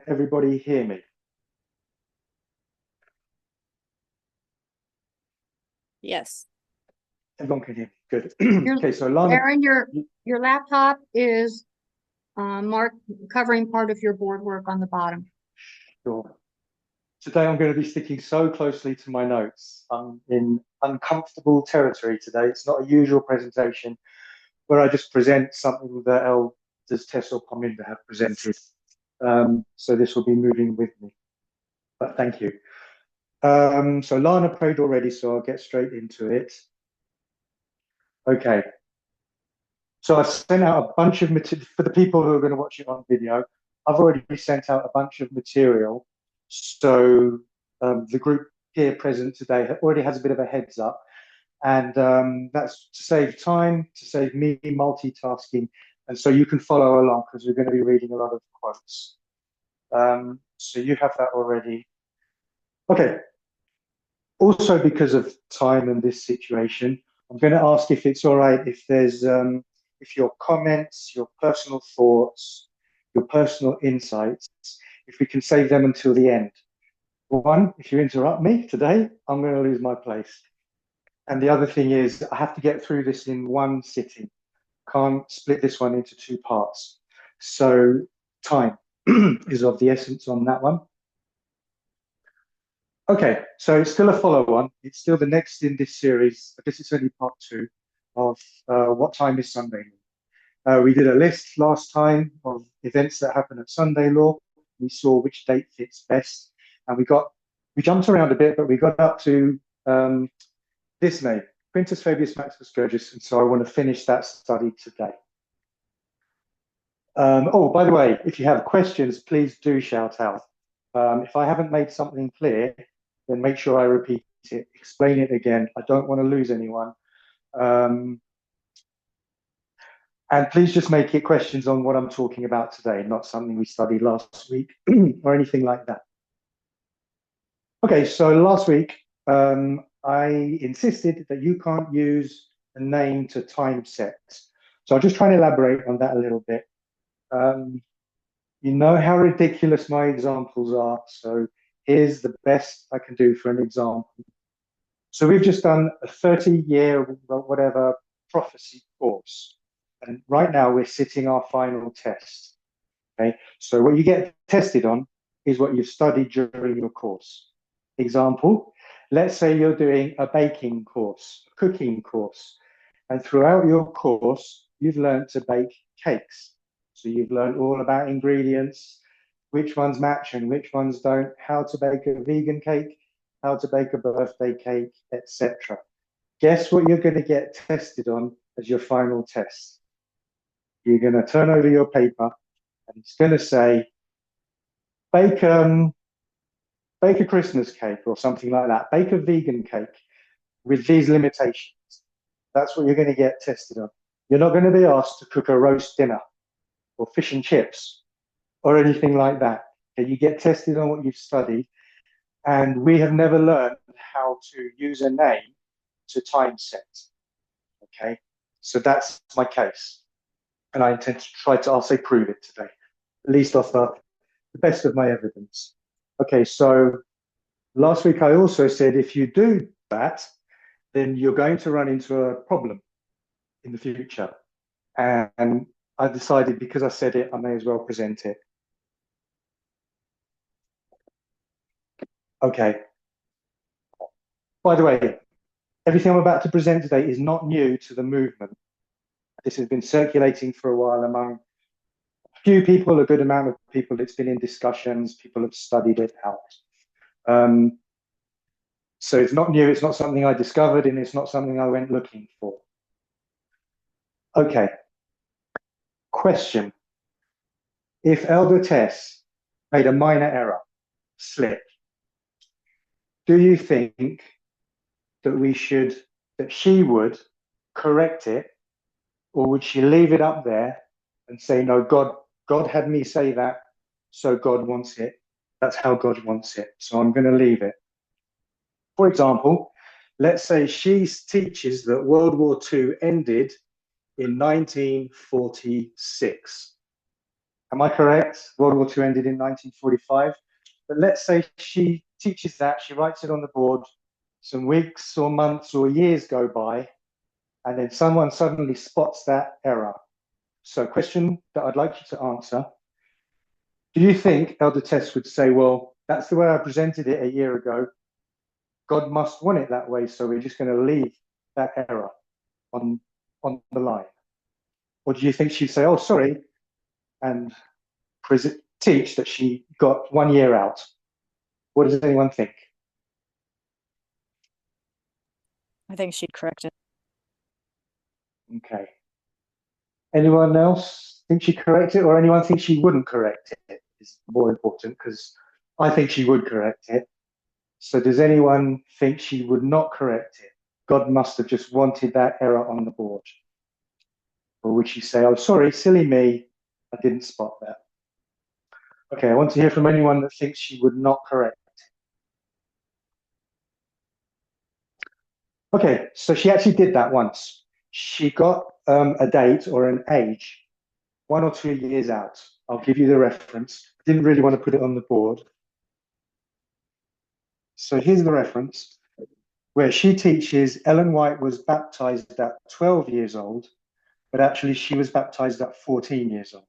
everybody hear me? Yes. Everyone can hear me. Good. Your, Okay, so Lana, Aaron, your laptop is marked covering part of your board work on the bottom. sure. Today I'm going to be sticking so closely to my notes. I'm in uncomfortable territory today. It's not a usual presentation where I just present something that elders Tess or Pominda have presented. So this will be moving with me. But thank you. So Lana prayed already, so I'll get straight into it. Okay. So I've sent out a bunch of material for the people who are going to watch it on video. I've already sent out a bunch of material. So the group here present today already has a bit of a heads up. And that's to save time, to save me multitasking. And so you can follow along because we're going to be reading a lot of quotes. So you have that already. Okay. Also, because of time and this situation, I'm going to ask if it's all right if there's if your comments, your personal thoughts, your personal insights, if we can save them until the end. One, if you interrupt me today, I'm going to lose my place. And the other thing is I have to get through this in one sitting. Can't split this one into two parts. So time is of the essence on that one. Okay, so it's still a follow-on. It's still the next in this series. I guess it's only part 2 of what time is Sunday law. We did a list last time of events that happen at Sunday law. We saw which date fits best, and we jumped around a bit, but we got up to this name, Quintus Fabius Maximus Scourgus, and so I want to finish that study today. Oh, by the way, if you have questions, please do shout out. If I haven't made something clear, then make sure I repeat it, explain it again. I don't want to lose anyone. And please just make it questions on what I'm talking about today, not something we studied last week or anything like that. Okay, so last week, I insisted that you can't use a name to time sets. So I'll just try and elaborate on that a little bit. You know how ridiculous my examples are, so here's the best I can do for an example. So we've just done a 30-year, whatever, prophecy course. And right now we're sitting our final test. Okay, so what you get tested on is what you've studied during your course. Example, let's say you're doing a baking course, a cooking course, and throughout your course, you've learned to bake cakes. So you've learned all about ingredients, which ones match and which ones don't, how to bake a vegan cake, how to bake a birthday cake, etc. Guess what you're going to get tested on as your final test? You're going to turn over your paper and it's going to say, bake a Christmas cake or something like that. Bake a vegan cake with these limitations. That's what you're going to get tested on. You're not going to be asked to cook a roast dinner or fish and chips or anything like that. Okay, you get tested on what you've studied, and we have never learned how to use a name to time set. Okay, so that's my case, and I intend to try to, I'll say, prove it today, at least offer the best of my evidence. Okay, so last week I also said if you do that, then you're going to run into a problem in the future, and I decided because I said it, I may as well present it. Okay. By the way, everything I'm about to present today is not new to the movement. This has been circulating for a while among a few people, a good amount of people. It's been in discussions. People have studied it out. So it's not new. It's not something I discovered, and it's not something I went looking for. Okay. Question. If Elder Tess made a minor error, slip, do you think that she would correct it, or would she leave it up there and say, no, God had me say that, so God wants it. That's how God wants it. So I'm going to leave it. For example, let's say she teaches that World War II ended in 1946. Am I correct? World War II ended in 1945. But let's say she teaches that, she writes it on the board, some weeks or months or years go by, and then someone suddenly spots that error. So question that I'd like you to answer, do you think Elder Tess would say, well, that's the way I presented it a year ago. God must want it that way, so we're just going to leave that error on the line? Or do you think she'd say, oh, sorry, and teach that she got 1 year out? What does anyone think? I think she'd correct it. Okay. Anyone else think she'd correct it, or anyone think she wouldn't correct it is more important, because I think she would correct it. So does anyone think she would not correct it? God must have just wanted that error on the board. Or would she say, oh, sorry, silly me, I didn't spot that? Okay, I want to hear from anyone that thinks she would not correct. Okay, so she actually did that once. She got a date or an age 1 or 2 years out. I'll give you the reference. I didn't really want to put it on the board. So here's the reference where she teaches Ellen White was baptized at 12 years old, but actually she was baptized at 14 years old.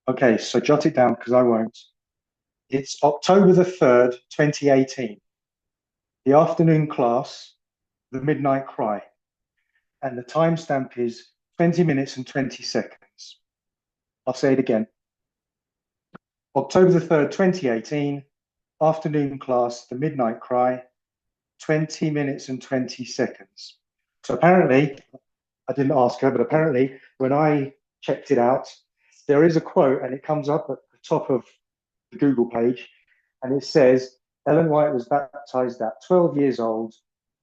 Okay, so jot it down because I won't. It's October the 3rd, 2018. The afternoon class, the midnight cry. And the timestamp is 20 minutes and 20 seconds. I'll say it again. October the 3rd, 2018, afternoon class, the midnight cry, 20 minutes and 20 seconds. So apparently, I didn't ask her, but apparently when I checked it out, there is a quote and it comes up at the top of the Google page and it says, Ellen White was baptized at 12 years old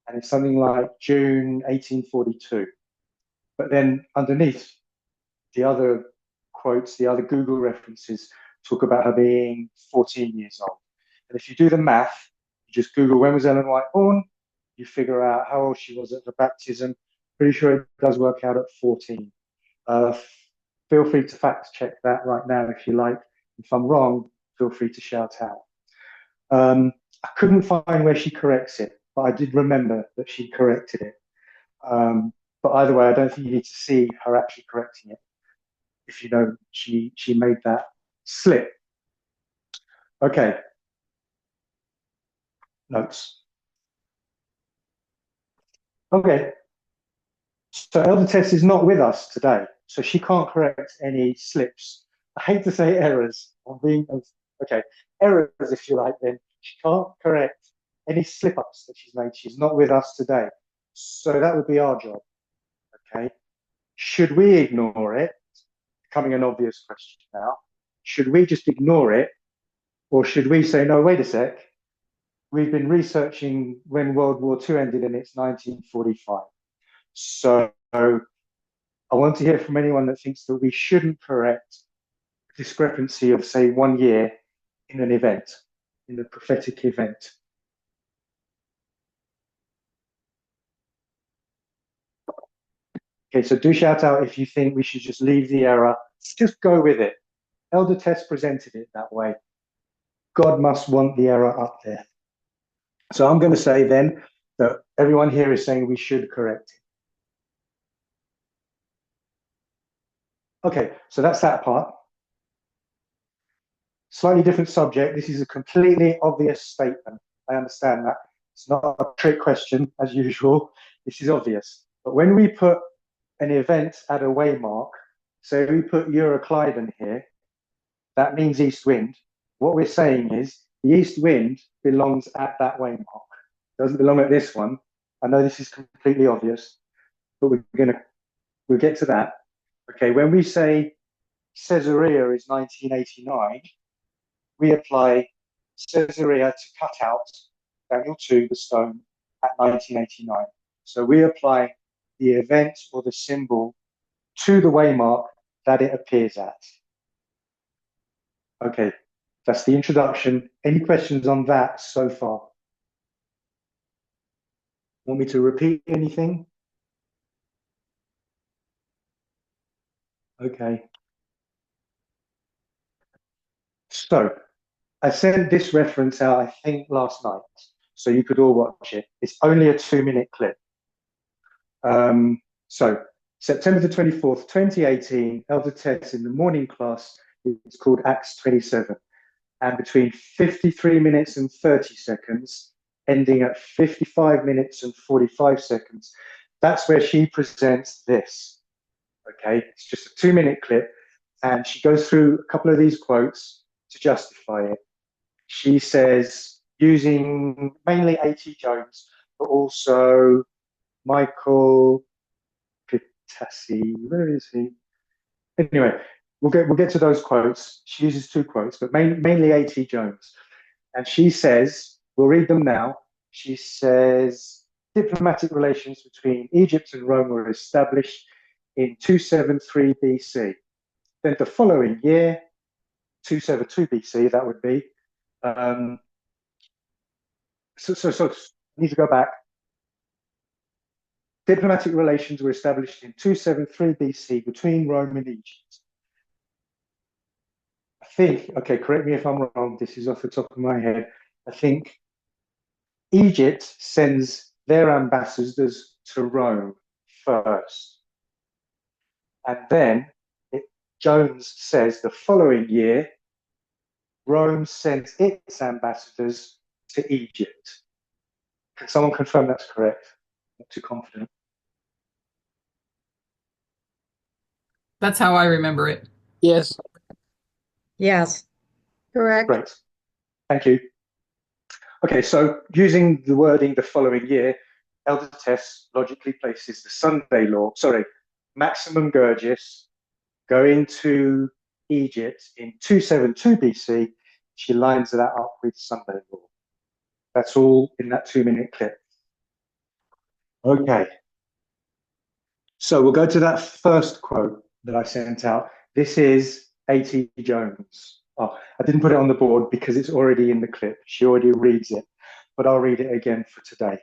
and it's something like June 1842. But then underneath, the other quotes, the other Google references talk about her being 14 years old. And if you do the math, you just Google when was Ellen White born, you figure out how old she was at her baptism. Pretty sure it does work out at 14. Feel free to fact check that right now if you like. If I'm wrong, feel free to shout out. I couldn't find where she corrects it, but I did remember that she corrected it. But either way, I don't think you need to see her actually correcting it if you know she made that slip. Okay. Notes. Okay. So Elder Tess is not with us today, so she can't correct any slips. I hate to say errors. Okay, errors if you like. Then she can't correct any slip-ups that she's made. She's not with us today, so that would be our job. Okay. Should we ignore it? Becoming an obvious question now. Should we just ignore it, or should we say no? Wait a sec. We've been researching when World War II ended, and it's 1945. So I want to hear from anyone that thinks that we shouldn't correct a discrepancy of, say, 1 year in an event, in a prophetic event. Okay, so do shout out if you think we should just leave the error. Just go with it. Elder Tess presented it that way. God must want the error up there. So I'm going to say then that everyone here is saying we should correct it. Okay, so that's that part. Slightly different subject. This is a completely obvious statement. I understand that. It's not a trick question, as usual. This is obvious. But when we put an event at a waymark, so we put Euroclydon here, that means east wind. What we're saying is the east wind belongs at that waymark. It doesn't belong at this one. I know this is completely obvious, but we'll get to that. Okay, when we say Caesarea is 1989, we apply Caesarea to cut out Daniel 2, the stone, at 1989. So we apply the event or the symbol to the waymark that it appears at. Okay, that's the introduction. Any questions on that so far? Want me to repeat anything? Okay. So I sent this reference out, I think, last night, so you could all watch it. It's only a 2-minute clip. So September the 24th, 2018, Elder Tess in the morning class, it's called Acts 27. And between 53 minutes and 30 seconds, ending at 55 minutes and 45 seconds, that's where she presents this. Okay, it's just a 2-minute clip, and she goes through a couple of these quotes to justify it. She says, using mainly A.T. Jones, but also Michael Pitassi, where is he? Anyway, we'll get to those quotes. She uses 2 quotes, but mainly A.T. Jones. And she says, we'll read them now. She says, diplomatic relations between Egypt and Rome were established in 273 BC. Then the following year, 272 BC, that would be. So I need to go back. Diplomatic relations were established in 273 BC between Rome and Egypt. I think, okay, correct me if I'm wrong, this is off the top of my head. I think Egypt sends their ambassadors to Rome first. And then Jones says the following year, Rome sends its ambassadors to Egypt. Can someone confirm that's correct? Not too confident. That's how I remember it. Yes. Yes. Correct. Great. Thank you. Okay, so using the wording the following year, Elder Tess logically places the Sunday law, Maximum Gurgis going to Egypt in 272 BC. She lines that up with Sunday law. That's all in that 2-minute clip. Okay. So we'll go to that first quote that I sent out. This is A.T. Jones. Oh, I didn't put it on the board because it's already in the clip. She already reads it, but I'll read it again for today.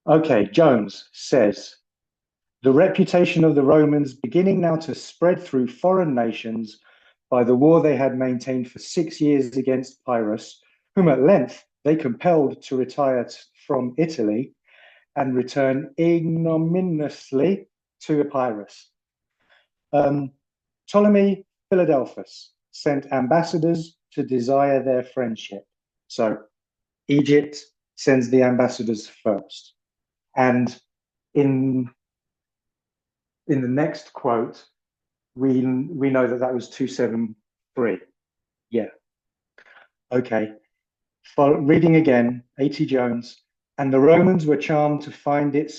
Okay, Jones says, the reputation of the Romans beginning now to spread through foreign nations by the war they had maintained for 6 years against Pyrrhus, whom at length they compelled to retire from Italy and return ignominiously to Epirus. Ptolemy Philadelphus sent ambassadors to desire their friendship. So Egypt sends the ambassadors first. And in the next quote, we know that was 273. Yeah. Okay. Reading again, A.T. Jones. And the Romans were charmed to find it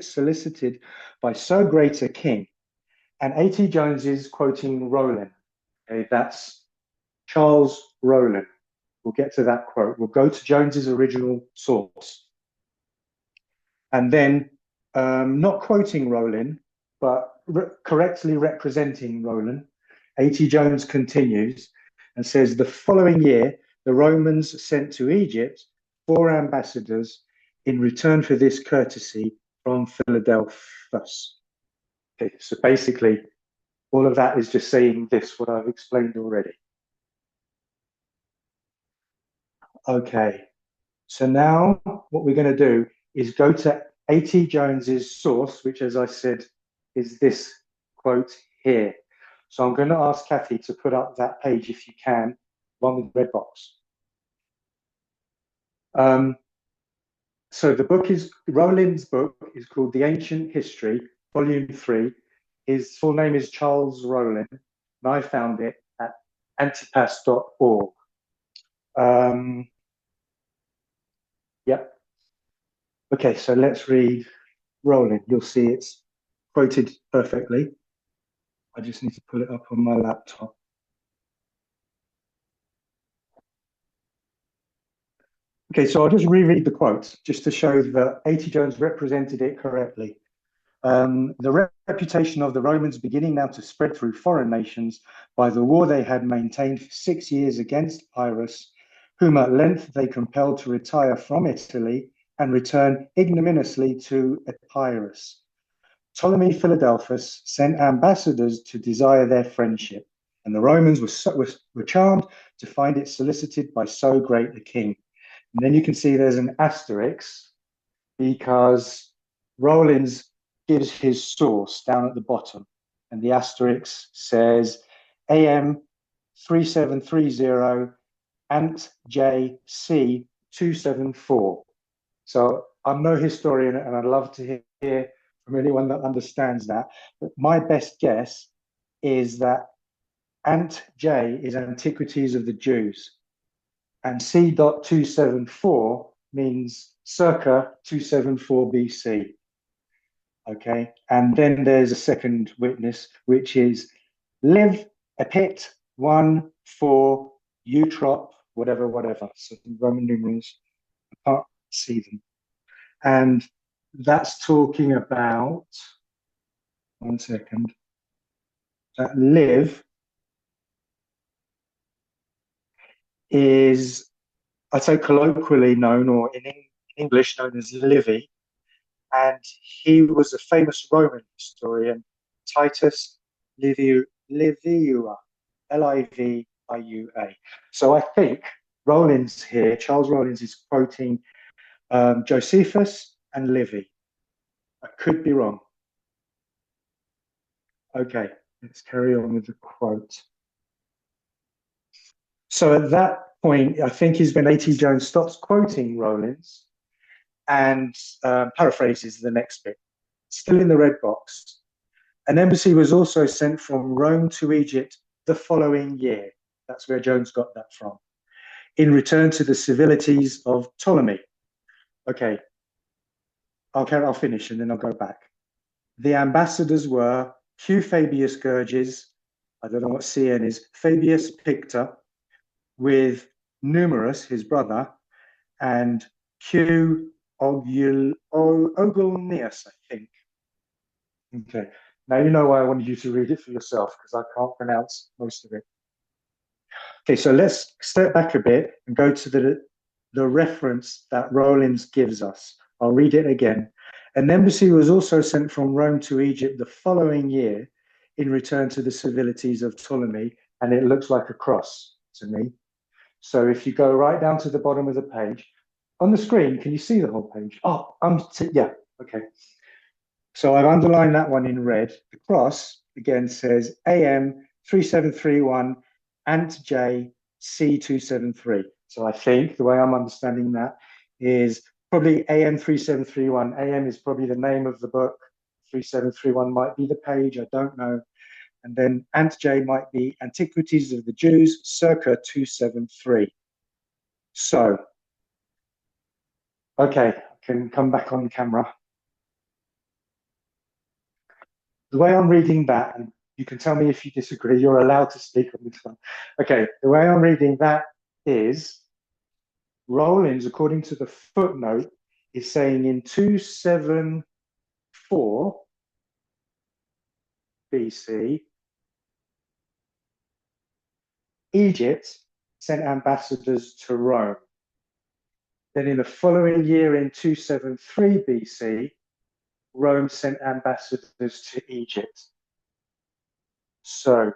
solicited by so great a king. And A.T. Jones is quoting Rollin. Okay, that's Charles Rollin. We'll get to that quote. We'll go to Jones's original source. And then, not quoting Rollin, but correctly representing Rollin, A.T. Jones continues and says, the following year, the Romans sent to Egypt 4 ambassadors in return for this courtesy from Philadelphus. Okay, so basically, all of that is just saying this, what I've explained already. Okay, so now what we're going to do is go to A.T. Jones's source, which, as I said, is this quote here. So I'm going to ask Kathy to put up that page, if you can, one with the red box. So the book is, Rollin's book is called The Ancient History, Volume 3. His full name is Charles Rollin, and I found it at antipas.org. Yep. Okay, so let's read Rollin. You'll see it's quoted perfectly. I just need to pull it up on my laptop. Okay, so I'll just reread the quote just to show that A.T. Jones represented it correctly. The reputation of the Romans beginning now to spread through foreign nations by the war they had maintained for 6 years against Pyrrhus, whom at length they compelled to retire from Italy and return ignominiously to Epirus. Ptolemy Philadelphus sent ambassadors to desire their friendship, and the Romans were charmed to find it solicited by so great a king. And then you can see there's an asterisk because Rollins gives his source down at the bottom, and the asterisk says AM 3730 Ant JC 274. So I'm no historian, and I'd love to hear from anyone that understands that. But my best guess is that Ant J is Antiquities of the Jews, and C.274 means circa 274 BC. Okay, and then there's a second witness, which is Liv Epit 1 4 Eutrop, whatever. So the Roman numerals, I can't see them. And that's talking about, 1 second, that Liv is, I'd say colloquially known, or in English known as Livy, and he was a famous Roman historian, Titus Liviua, Liviua. So I think Rollins here, Charles Rollins is quoting Josephus and Livy. I could be wrong. Okay, let's carry on with the quote. So at that point, I think is when A.T. Jones stops quoting Rollins and paraphrases the next bit. Still in the red box. An embassy was also sent from Rome to Egypt the following year. That's where Jones got that from. In return to the civilities of Ptolemy. Okay, I'll finish and then I'll go back. The ambassadors were Q. Fabius Gurges, I don't know what CN is, Fabius Pictor, with Numerus, his brother, and Q. Ogulnius, I think. Okay, now you know why I wanted you to read it for yourself, because I can't pronounce most of it. Okay, so let's step back a bit and go to the reference that Rollins gives us. I'll read it again. An embassy was also sent from Rome to Egypt the following year in return to the civilities of Ptolemy, and it looks like a cross to me. So if you go right down to the bottom of the page, on the screen, can you see the whole page? Oh, yeah, okay. So I've underlined that one in red. The cross, again, says AM 3731 Ant J C273. So I think the way I'm understanding that is probably AM 3731. AM is probably the name of the book. 3731 might be the page, I don't know. And then Ant J might be Antiquities of the Jews, circa 273. So, okay, I can come back on camera. The way I'm reading that, and you can tell me if you disagree, you're allowed to speak on this one. Okay, the way I'm reading that is Rollins, according to the footnote, is saying in 274 BC, Egypt sent ambassadors to Rome. Then in the following year, in 273 BC, Rome sent ambassadors to Egypt. So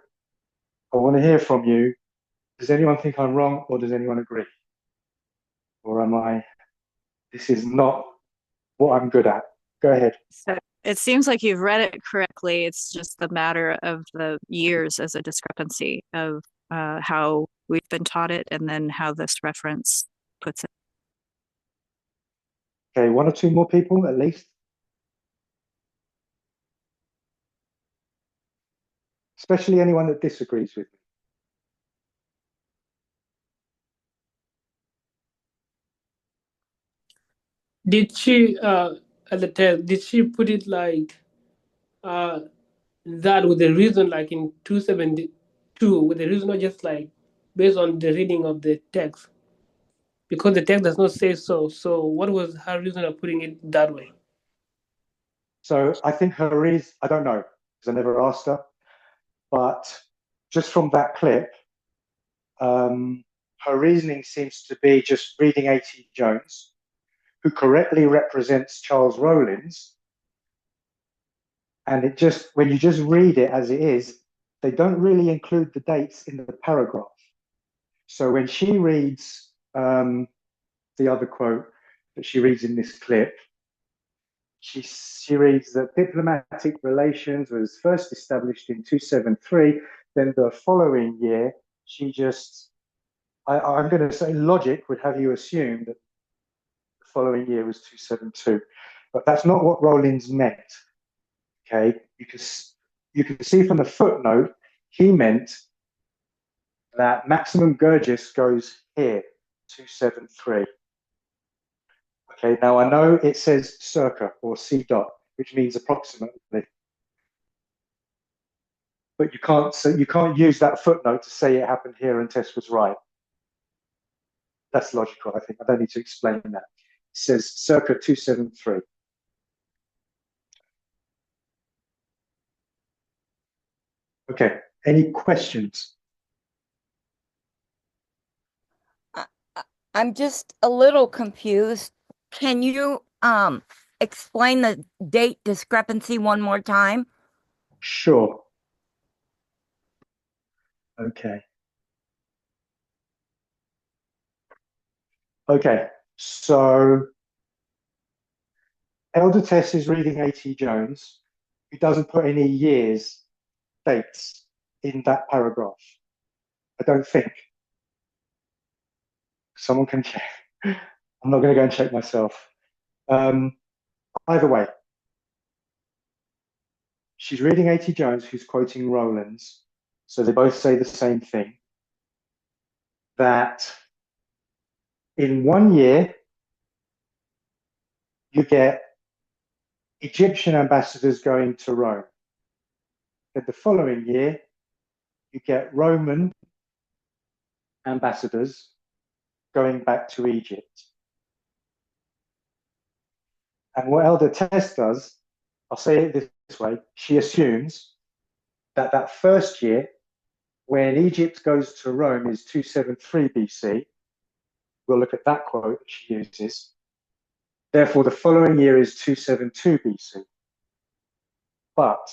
I want to hear from you. Does anyone think I'm wrong, or does anyone agree? Or am I, this is not what I'm good at? Go ahead. So it seems like you've read it correctly. It's just the matter of the years as a discrepancy of how we've been taught it and then how this reference puts it. Okay, one or two more people at least. Especially anyone that disagrees with me. Did she at the test? Did she put it like that with the reason, like in 272, with the reason, not just like based on the reading of the text? Because the text does not say so. So, what was her reason of putting it that way? So I think her reason, I don't know, because I never asked her, but just from that clip, her reasoning seems to be just reading A.T. Jones, who correctly represents Charles Rollins, And it just, when you just read it as it is, they don't really include the dates in the paragraph. So when she reads the other quote that she reads in this clip, she reads that diplomatic relations was first established in 273. Then the following year, she just, I'm going to say logic would have you assume that the following year was 272. But that's not what Rollins meant. Okay, you can see from the footnote, he meant that maximum Gurgis goes here, 273. Okay, now I know it says circa or C dot, which means approximately, but you can't use that footnote to say it happened here and Tess was right. That's logical, I think. I don't need to explain that. It says circa 273. Okay, any questions? I'm just a little confused. Can you explain the date discrepancy one more time? Sure. Okay. Okay, so Elder Tess is reading A.T. Jones, who doesn't put any years, dates in that paragraph. I don't think. Someone can check. I'm not going to go and check myself. Either way, she's reading A.T. Jones, who's quoting Rollins. So they both say the same thing. That in 1 year, you get Egyptian ambassadors going to Rome. Then the following year, you get Roman ambassadors going back to Egypt. And what Elder Tess does, I'll say it this way, she assumes that that first year, when Egypt goes to Rome, is 273 BC. We'll look at that quote that she uses. Therefore, the following year is 272 BC. But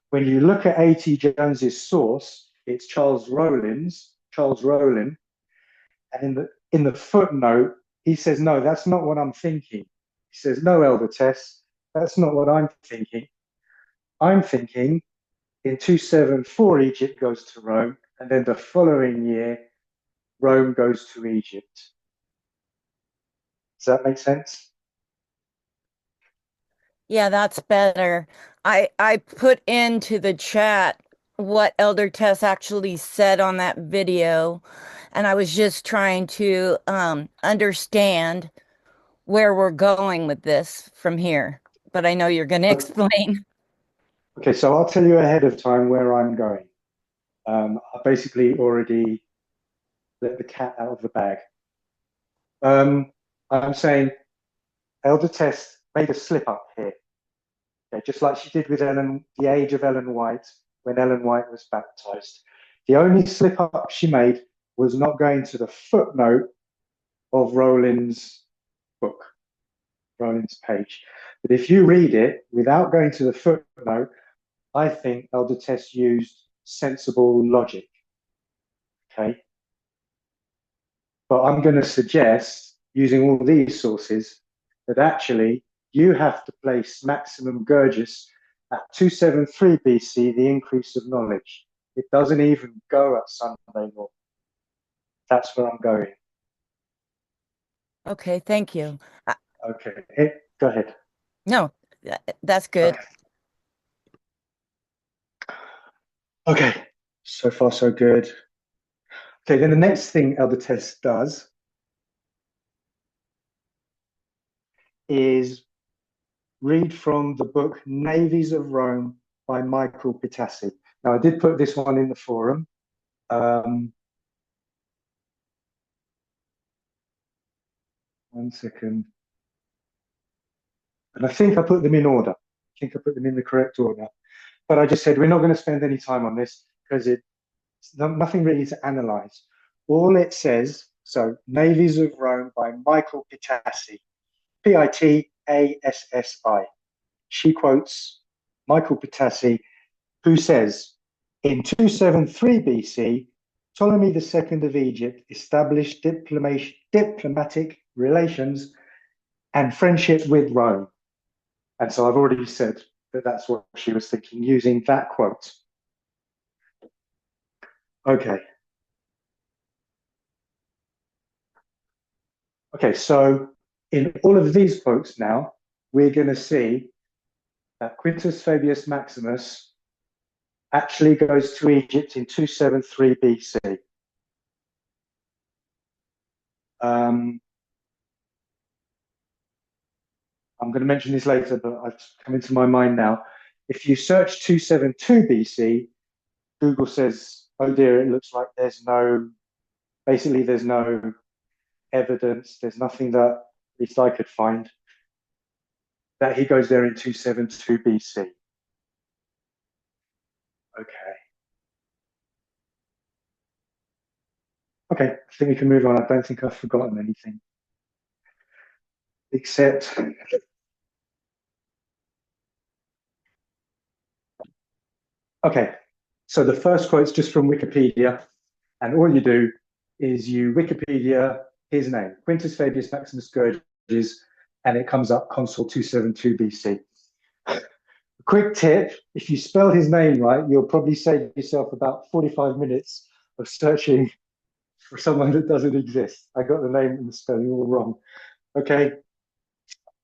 when you look at A.T. Jones's source, it's Charles Rowland, and in the footnote, he says, no, that's not what I'm thinking. He says, no, Elder Tess, that's not what I'm thinking. I'm thinking in 274, Egypt goes to Rome, and then the following year, Rome goes to Egypt. Does that make sense? Yeah, that's better. I put into the chat what Elder Tess actually said on that video, and I was just trying to understand where we're going with this from here. But I know you're going to explain. Okay, so I'll tell you ahead of time where I'm going. I basically already let the cat out of the bag. I'm saying Elder Tess made a slip up here. Okay, just like she did with the age of Ellen White, when Ellen White was baptized. The only slip up she made was not going to the footnote of Rollins' book, Rollins' page. But if you read it without going to the footnote, I think Elder Tess used sensible logic. Okay. But I'm going to suggest, using all these sources, that actually you have to place maximum Gurgis at 273 BC, the increase of knowledge. It doesn't even go at Sunday law. That's where I'm going. Okay, thank you. Okay, go ahead. No, that's good. Okay, so far so good. Okay, then the next thing Elder Tess does is read from the book Navies of Rome by Michael Pitassi. Now, I did put this one in the forum. One second. And I think I put them in order. I think I put them in the correct order. But I just said, we're not going to spend any time on this because it's nothing really to analyze. All it says, so Navies of Rome by Michael Pitassi, Pitassi. She quotes Michael Potassi, who says, in 273 BC, Ptolemy II of Egypt established diplomatic relations and friendship with Rome. And so I've already said that that's what she was thinking using that quote. Okay. Okay, so in all of these quotes now, we're going to see that Quintus Fabius Maximus actually goes to Egypt in 273 BC. I'm going to mention this later, but it's come into my mind now. If you search 272 BC, Google says, oh dear, it looks like there's no evidence, there's nothing that at least I could find that he goes there in 272 BC. Okay, I think we can move on. I don't think I've forgotten anything. Except, okay, so the first quote's just from Wikipedia, and all you do is you Wikipedia his name, Quintus Fabius Maximus Scourges, and it comes up Consul 272 BC. A quick tip, if you spell his name right, you'll probably save yourself about 45 minutes of searching for someone that doesn't exist. I got the name and the spelling all wrong. Okay,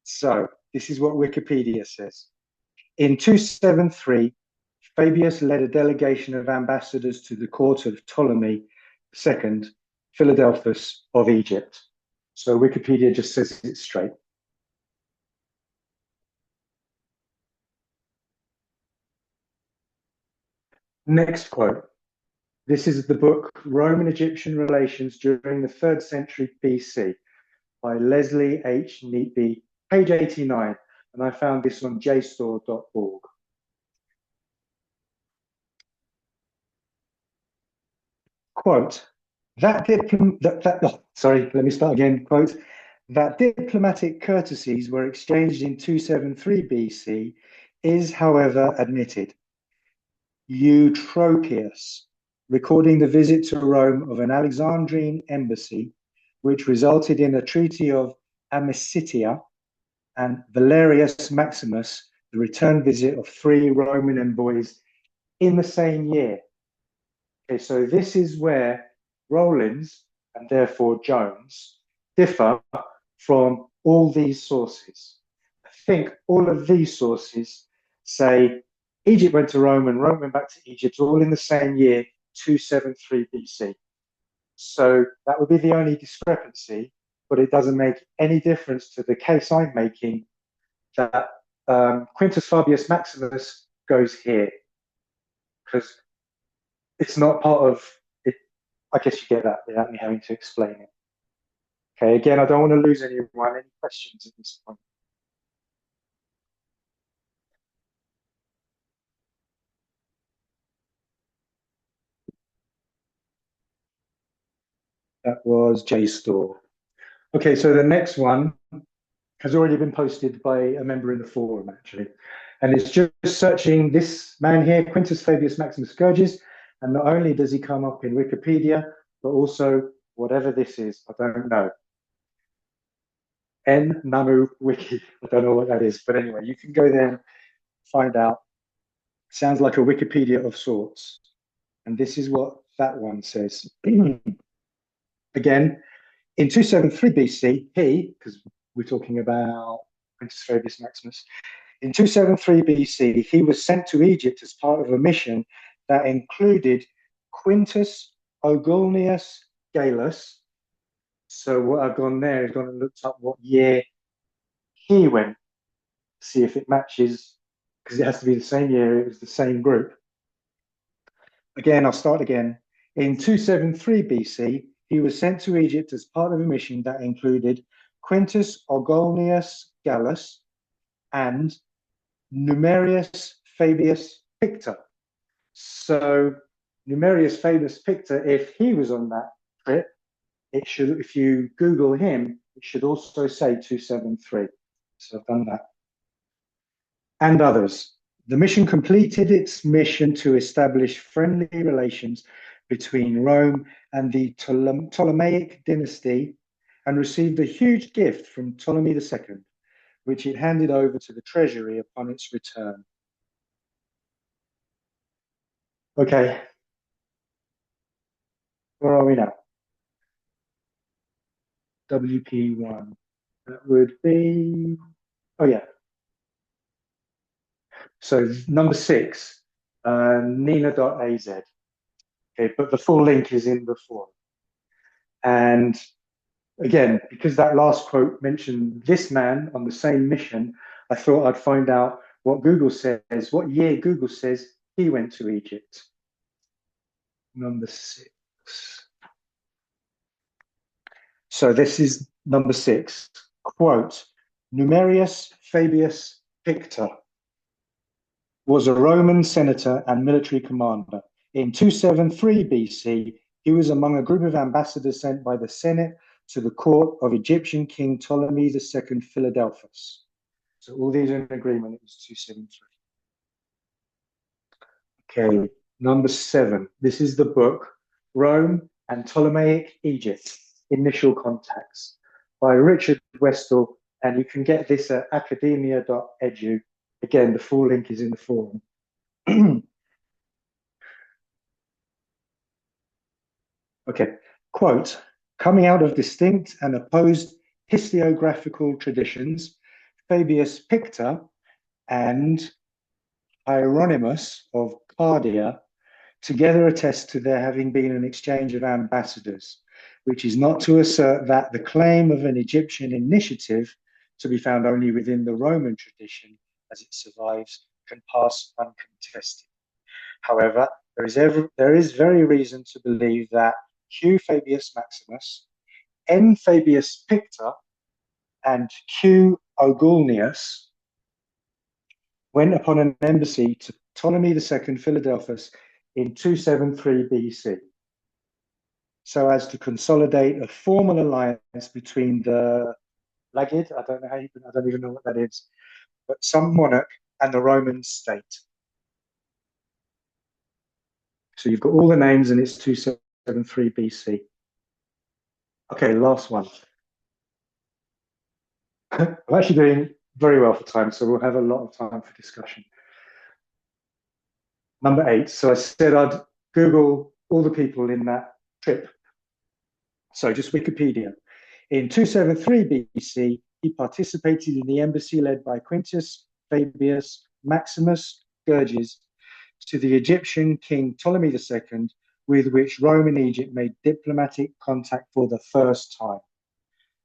so this is what Wikipedia says. In 273, Fabius led a delegation of ambassadors to the court of Ptolemy II, Philadelphus of Egypt. So Wikipedia just says it straight. Next quote. This is the book Roman-Egyptian Relations During the 3rd Century BC by Leslie H. Neatby, page 89. And I found this on JSTOR.org. Quote, let me start again. Quote, that diplomatic courtesies were exchanged in 273 BC is, however, admitted. Eutropius, recording the visit to Rome of an Alexandrine embassy, which resulted in a treaty of Amicitia, and Valerius Maximus, the return visit of 3 Roman envoys in the same year. Okay, so this is where Rollins, and therefore Jones, differ from all these sources. I think all of these sources say Egypt went to Rome and Rome went back to Egypt, all in the same year, 273 BC. So that would be the only discrepancy, but it doesn't make any difference to the case I'm making that Quintus Fabius Maximus goes here, because it's not part of it. I guess you get that without me having to explain it. Okay, again, I don't want to lose anyone. Any questions at this point? That was JSTOR. Okay, so the next one has already been posted by a member in the forum, actually. And it's just searching this man here, Quintus Fabius Maximus Scourges, and not only does he come up in Wikipedia, but also whatever this is, I don't know. Namu Wiki, I don't know what that is, but anyway, you can go there and find out. Sounds like a Wikipedia of sorts. And this is what that one says. Again, in 273 BC, he, because we're talking about Quintus Fabius Maximus, in 273 BC, he was sent to Egypt as part of a mission that included Quintus Ogulnius Gallus. So what I've gone there is gone and looked up what year he went, see if it matches, because it has to be the same year, it was the same group. Again, I'll start again. In 273 BC, he was sent to Egypt as part of a mission that included Quintus Ogulnius Gallus and Numerius Fabius Pictor. So Numerius Fabius Pictor, if he was on that trip, it should, if you Google him, it should also say 273. So I've done that. And others. The mission completed its mission to establish friendly relations between Rome and the Ptolemaic dynasty and received a huge gift from Ptolemy II, which it handed over to the treasury upon its return. Okay, where are we now? WP1. That would be, oh yeah. So number 6, nina.az. Okay, but the full link is in the forum. And again, because that last quote mentioned this man on the same mission, I thought I'd find out what Google says, what year Google says he went to Egypt. Number 6. So this is number 6. Quote, Numerius Fabius Pictor was a Roman senator and military commander. In 273 BC, he was among a group of ambassadors sent by the Senate to the court of Egyptian King Ptolemy II Philadelphus. So all these are in agreement, it was 273. Okay, number 7. This is the book, Rome and Ptolemaic Egypt, Initial Contacts, by Richard Westall, and you can get this at academia.edu. Again, the full link is in the forum. Okay, quote, coming out of distinct and opposed historiographical traditions, Fabius Pictor and Hieronymus of Cardia together attest to there having been an exchange of ambassadors, which is not to assert that the claim of an Egyptian initiative to be found only within the Roman tradition as it survives can pass uncontested. However, there is very reason to believe that Q. Fabius Maximus, N. Fabius Pictor, and Q. Ogulnius went upon an embassy to Ptolemy II Philadelphus in 273 BC, so as to consolidate a formal alliance between the Lagid, I don't even know what that is, but some monarch and the Roman state. So you've got all the names and it's 273 BC. Okay, last one. I'm actually doing very well for time, so we'll have a lot of time for discussion. Number 8. So I said I'd Google all the people in that trip. So just Wikipedia. In 273 BC, he participated in the embassy led by Quintus Fabius Maximus Gerges to the Egyptian king Ptolemy II, with which Rome and Egypt made diplomatic contact for the first time.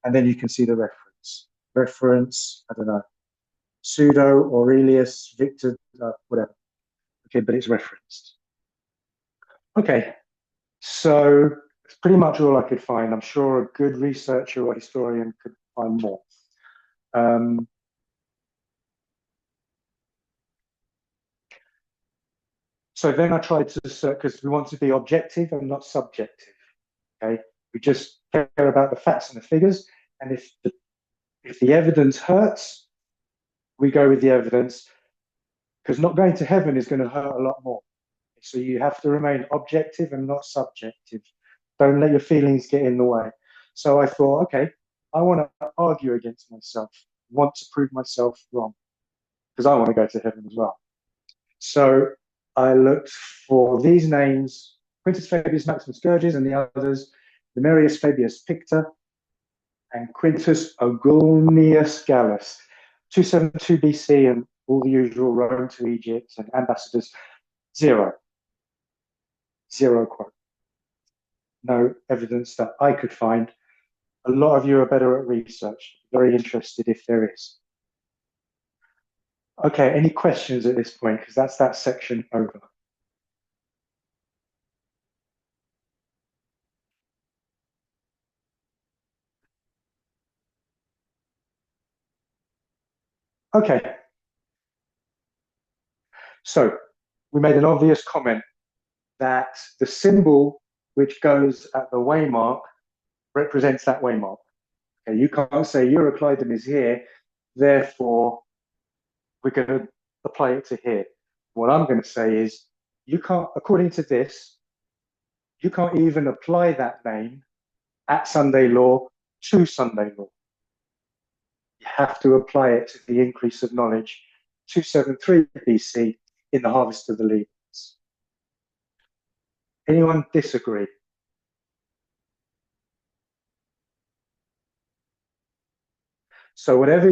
And then you can see the reference. Reference, I don't know, Pseudo, Aurelius, Victor, whatever. Okay, but it's referenced. Okay, so it's pretty much all I could find. I'm sure a good researcher or historian could find more. So then I tried to search, because we want to be objective and not subjective. Okay, we just care about the facts and the figures, and if the evidence hurts, we go with the evidence, because not going to heaven is going to hurt a lot more. So you have to remain objective and not subjective. Don't let your feelings get in the way. So I thought, okay, I want to argue against myself, want to prove myself wrong, because I want to go to heaven as well. So I looked for these names, Quintus Fabius Maximus Gerges and the others, Numerius Fabius Pictor, and Quintus Ogulnius Gallus, 272 BC, and all the usual Rome to Egypt and ambassadors, 0. 0 quote. No evidence that I could find. A lot of you are better at research. Very interested if there is. Okay, any questions at this point? Because that's that section over. Okay. So we made an obvious comment that the symbol which goes at the waymark represents that waymark. Okay, you can't say Euroclydon is here, therefore we're going to apply it to here. What I'm going to say is, you can't, according to this, you can't even apply that name at Sunday law to Sunday law. You have to apply it to the increase of knowledge 273 BC in the harvest of the Levites. Anyone disagree? So whatever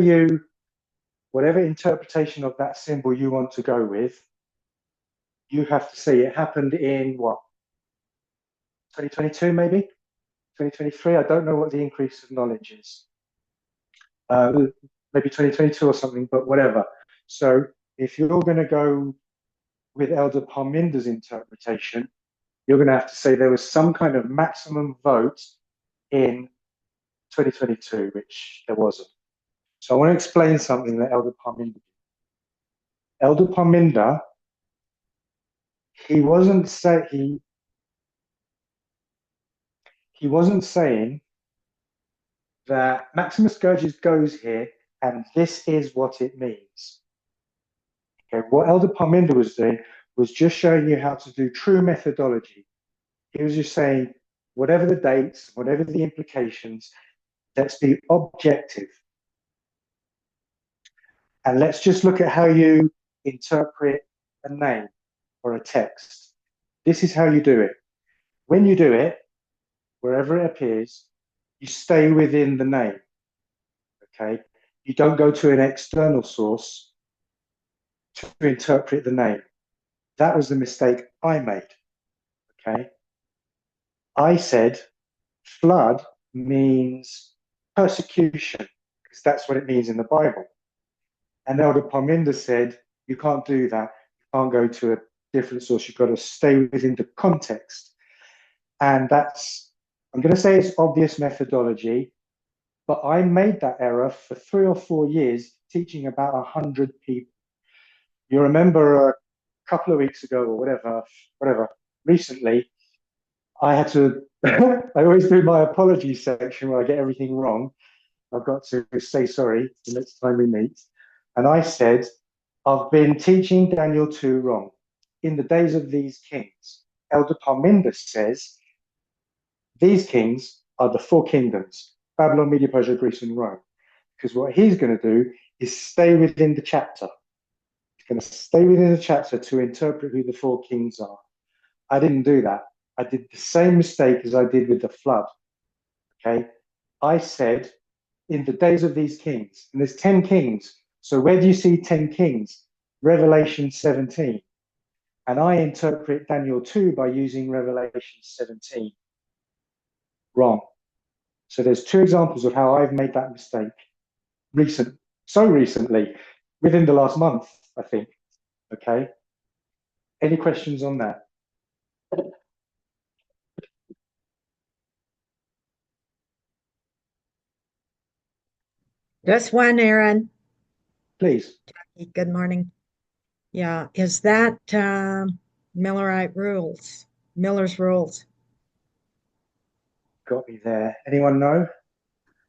interpretation of that symbol you want to go with, you have to say it happened in what? 2022 maybe? 2023? I don't know what the increase of knowledge is. Maybe 2022 or something, but whatever. So if you're going to go with Elder Parminder's interpretation, you're going to have to say there was some kind of maximum vote in 2022, which there wasn't. So I want to explain something that Elder Parminder did. Elder Parminder, he wasn't saying that Maximus Scourges goes here and this is what it means. Okay, what Elder Parminder was doing was just showing you how to do true methodology. He was just saying, whatever the dates, whatever the implications, let's be objective. And let's just look at how you interpret a name or a text. This is how you do it. When you do it, wherever it appears, you stay within the name, okay? You don't go to an external source to interpret the name. That was the mistake I made, okay? I said flood means persecution, because that's what it means in the Bible. And Elder Parminder said, you can't do that. You can't go to a different source. You've got to stay within the context. And that's, I'm going to say it's obvious methodology, but I made that error for 3 or 4 years teaching about 100 people. You remember a couple of weeks ago or whatever, recently, I had to, I always do my apology section where I get everything wrong. I've got to say sorry the next time we meet. And I said, I've been teaching Daniel 2 wrong. In the days of these kings, Elder Parminder says, these kings are the 4 kingdoms, Babylon, Media, Persia, Greece, and Rome. Because what he's going to do is stay within the chapter. He's going to stay within the chapter to interpret who the 4 kings are. I didn't do that. I did the same mistake as I did with the flood. Okay? I said, in the days of these kings, and there's 10 kings. So where do you see 10 kings? Revelation 17. And I interpret Daniel 2 by using Revelation 17. Wrong. So there's 2 examples of how I've made that mistake. So recently, within the last month, I think. Okay. Any questions on that? Just one, Aaron. Please. Good morning. Yeah, is that Miller's rules? Got me there. Anyone know?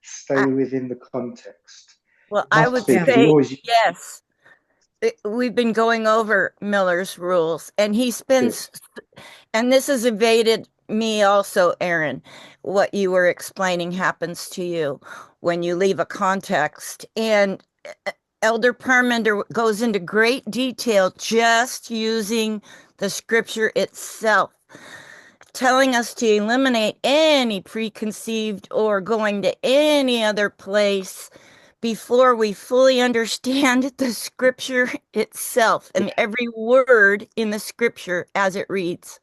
Stay within the context. Well, I would Must be, 'cause we say always- yes. We've been going over Miller's rules, and he spends, and this has evaded me also, Aaron. What you were explaining happens to you when you leave a context. And Elder Parminder goes into great detail just using the scripture itself, telling us to eliminate any preconceived or going to any other place before we fully understand the scripture itself and every word in the scripture as it reads,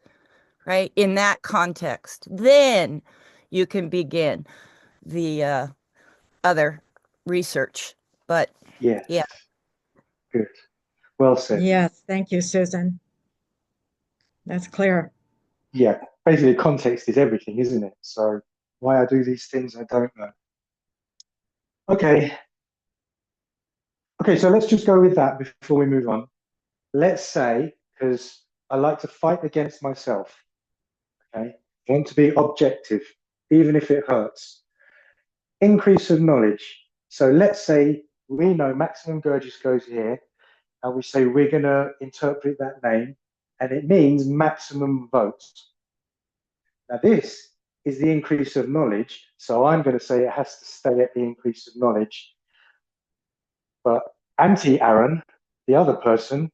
right? In that context, then you can begin the other research. But Yes. yeah. Good. Well said. Yes, thank you, Susan. That's clear. Yeah. Basically, context is everything, isn't it? So why I do these things, I don't know. Okay. Okay, so let's just go with that before we move on. Let's say, because I like to fight against myself, okay? I want to be objective, even if it hurts. Increase of knowledge. So let's say we know Maximum Gurgis goes here, and we say we're going to interpret that name, and it means maximum votes. Now this is the increase of knowledge, so I'm going to say it has to stay at the increase of knowledge. But anti-Aaron, the other person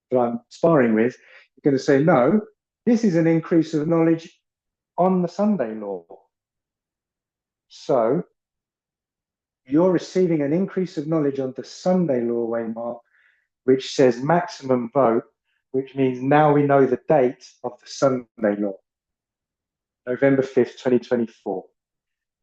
that I'm sparring with, is going to say, no, this is an increase of knowledge on the Sunday law. So you're receiving an increase of knowledge on the Sunday law waymark, which says maximum vote, which means now we know the date of the Sunday law, November 5th, 2024.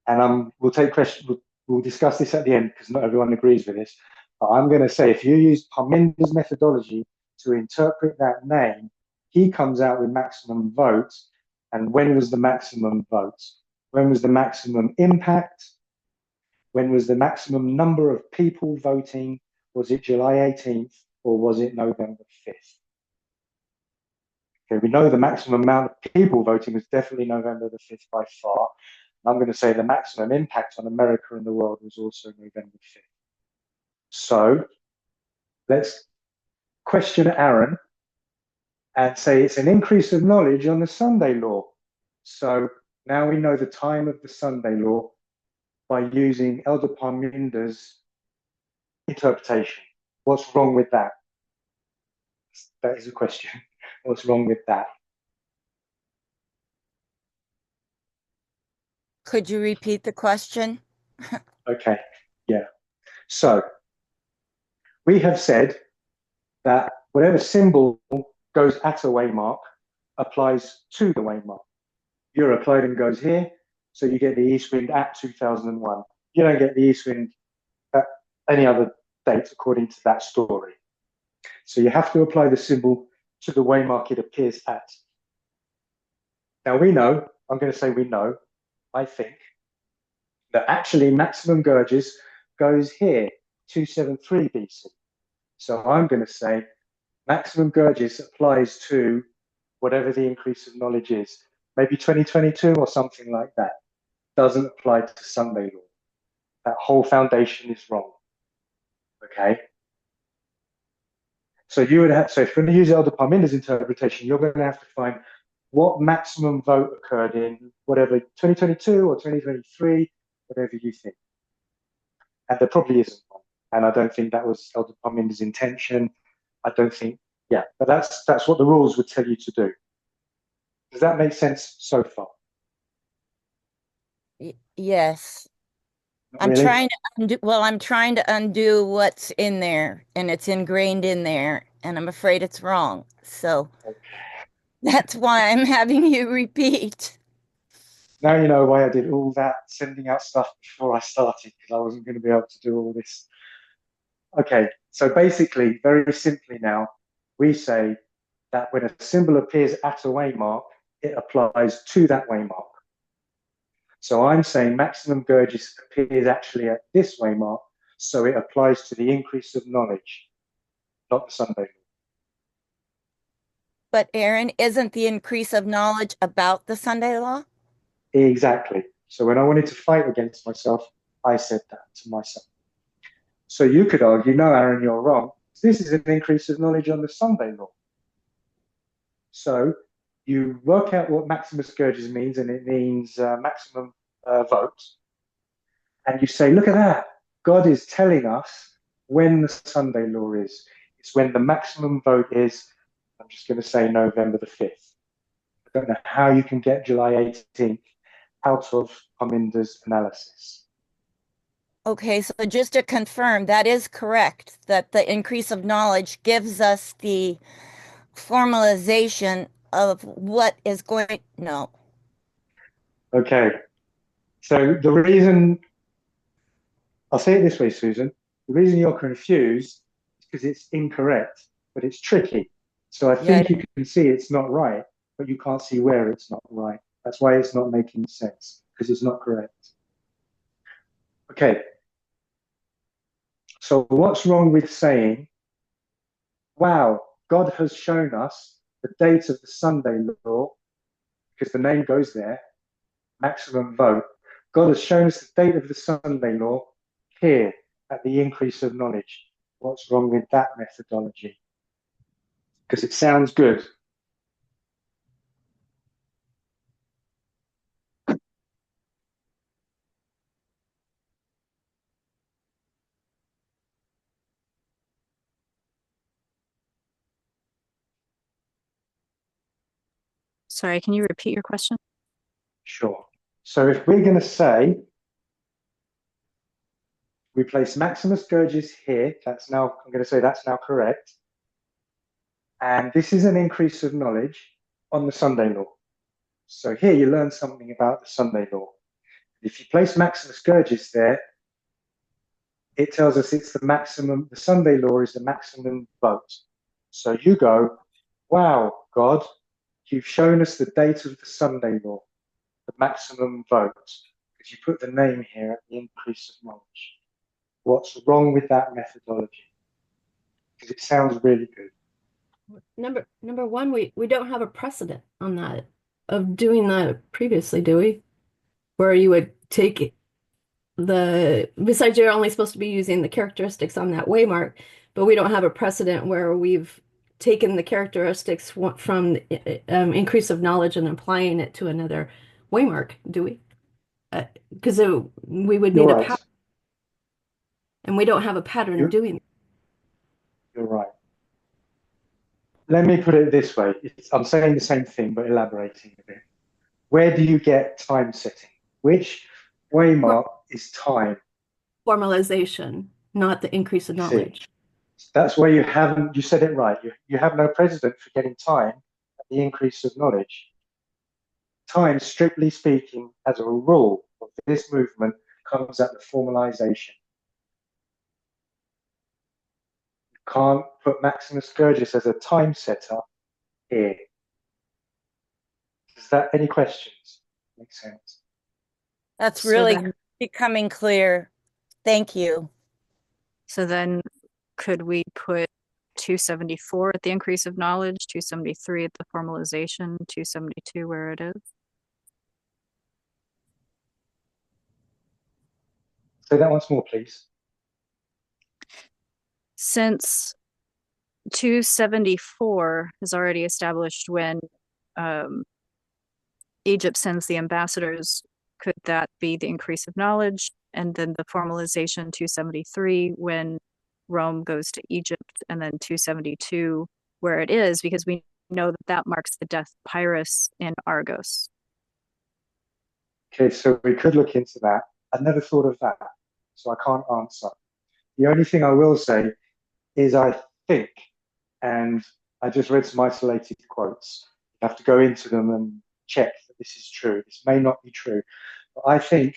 And we'll take questions, we'll discuss this at the end because not everyone agrees with this. But I'm going to say if you use Parminder's methodology to interpret that name, he comes out with maximum votes. And when was the maximum votes? When was the maximum impact? When was the maximum number of people voting? Was it July 18th or was it November 5th? Okay, we know the maximum amount of people voting was definitely November the 5th by far. And I'm going to say the maximum impact on America and the world was also November 5th. So let's question Aaron and say it's an increase of knowledge on the Sunday law. So now we know the time of the Sunday law by using Elder Parminder's interpretation. What's wrong with that? That is a question. What's wrong with that? Could you repeat the question? Okay, yeah. So we have said that whatever symbol goes at a waymark applies to the waymark. Eurocliding goes here, so you get the east wind at 2001. You don't get the east wind at any other date according to that story. So you have to apply the symbol to the waymark it appears at. Now we know, I'm going to say we know, I think, that actually maximum Gurgis goes here, 273 BC. So I'm going to say maximum Gurgis applies to whatever the increase of knowledge is, maybe 2022 or something like that. Doesn't apply to Sunday law. That whole foundation is wrong. Okay. So you would have, so if you're going to use Elder Parminder's interpretation, you're going to have to find what maximum vote occurred in whatever 2022 or 2023, whatever you think. And there probably isn't one. And I don't think that was Elder Parminder's intention. I don't think, yeah, but that's what the rules would tell you to do. Does that make sense so far? Yes. I'm Really? trying to undo, well, I'm trying to undo what's in there, and it's ingrained in there, and I'm afraid it's wrong. So that's why I'm having you repeat. Now you know why I did all that sending out stuff before I started, because I wasn't going to be able to do all this. Okay, so basically, very simply now, we say that when a symbol appears at a waymark, it applies to that waymark. So I'm saying maximum Gurgis appears actually at this waymark, so it applies to the increase of knowledge, not the Sunday law. But Aaron, isn't the increase of knowledge about the Sunday law? Exactly. So when I wanted to fight against myself, I said that to myself. So you could argue, no, Aaron, you're wrong. This is an increase of knowledge on the Sunday law. So you work out what maximus Gurgis means, and it means maximum vote. And you say, look at that. God is telling us when the Sunday law is. It's when the maximum vote is, I'm just going to say November the 5th. I don't know how you can get July 18th out of Parminder's analysis. Okay, so just to confirm, that is correct, that the increase of knowledge gives us the formalization of what is going, no. Okay, so the reason, I'll say it this way, Susan, the reason you're confused is because it's incorrect, but it's tricky. So I think you can see it's not right, but you can't see where it's not right. That's why it's not making sense, because it's not correct. Okay, so what's wrong with saying, wow, God has shown us the date of the Sunday law, because the name goes there, maximum vote. God has shown us the date of the Sunday law here at the increase of knowledge. What's wrong with that methodology? Because it sounds good. Sorry, can you repeat your question? Sure. So if we're going to say we place Maximus Scourges here, that's now, I'm going to say that's now correct. And this is an increase of knowledge on the Sunday law. So here you learn something about the Sunday law. If you place Maximus Scourges there, it tells us it's the maximum, the Sunday law is the maximum vote. So you go, wow, God, you've shown us the date of the Sunday law, the maximum vote, because you put the name here at the increase of knowledge. What's wrong with that methodology? Because it sounds really good. Number one, we don't have a precedent on that of doing that previously, do we? Where you would take besides you're only supposed to be using the characteristics on that waymark, but we don't have a precedent where we've taken the characteristics from increase of knowledge and applying it to another waymark, do we? Because we would need You're a right. pattern, and we don't have a pattern of doing it. You're right. Let me put it this way. I'm saying the same thing, but elaborating a bit. Where do you get time setting? Which waymark is time? Formalization, not the increase of knowledge. That's where you said it right. You have no precedent for getting time at the increase of knowledge. Time, strictly speaking, as a rule of this movement, comes at the formalization. You can't put Maximus Scourges as a time setter here. Is that any questions? Makes sense. That's So really then- becoming clear. Thank you. So then could we put 274 at the increase of knowledge, 273 at the formalization, 272 where it is? Say that once more, please. Since 274 is already established when Egypt sends the ambassadors, could that be the increase of knowledge? And then the formalization 273 when Rome goes to Egypt, and then 272 where it is, because we know that that marks the death of Pyrrhus in Argos. Okay, so we could look into that. I never thought of that, so I can't answer. The only thing I will say is I think, and I just read some isolated quotes. You have to go into them and check that this is true. This may not be true, but I think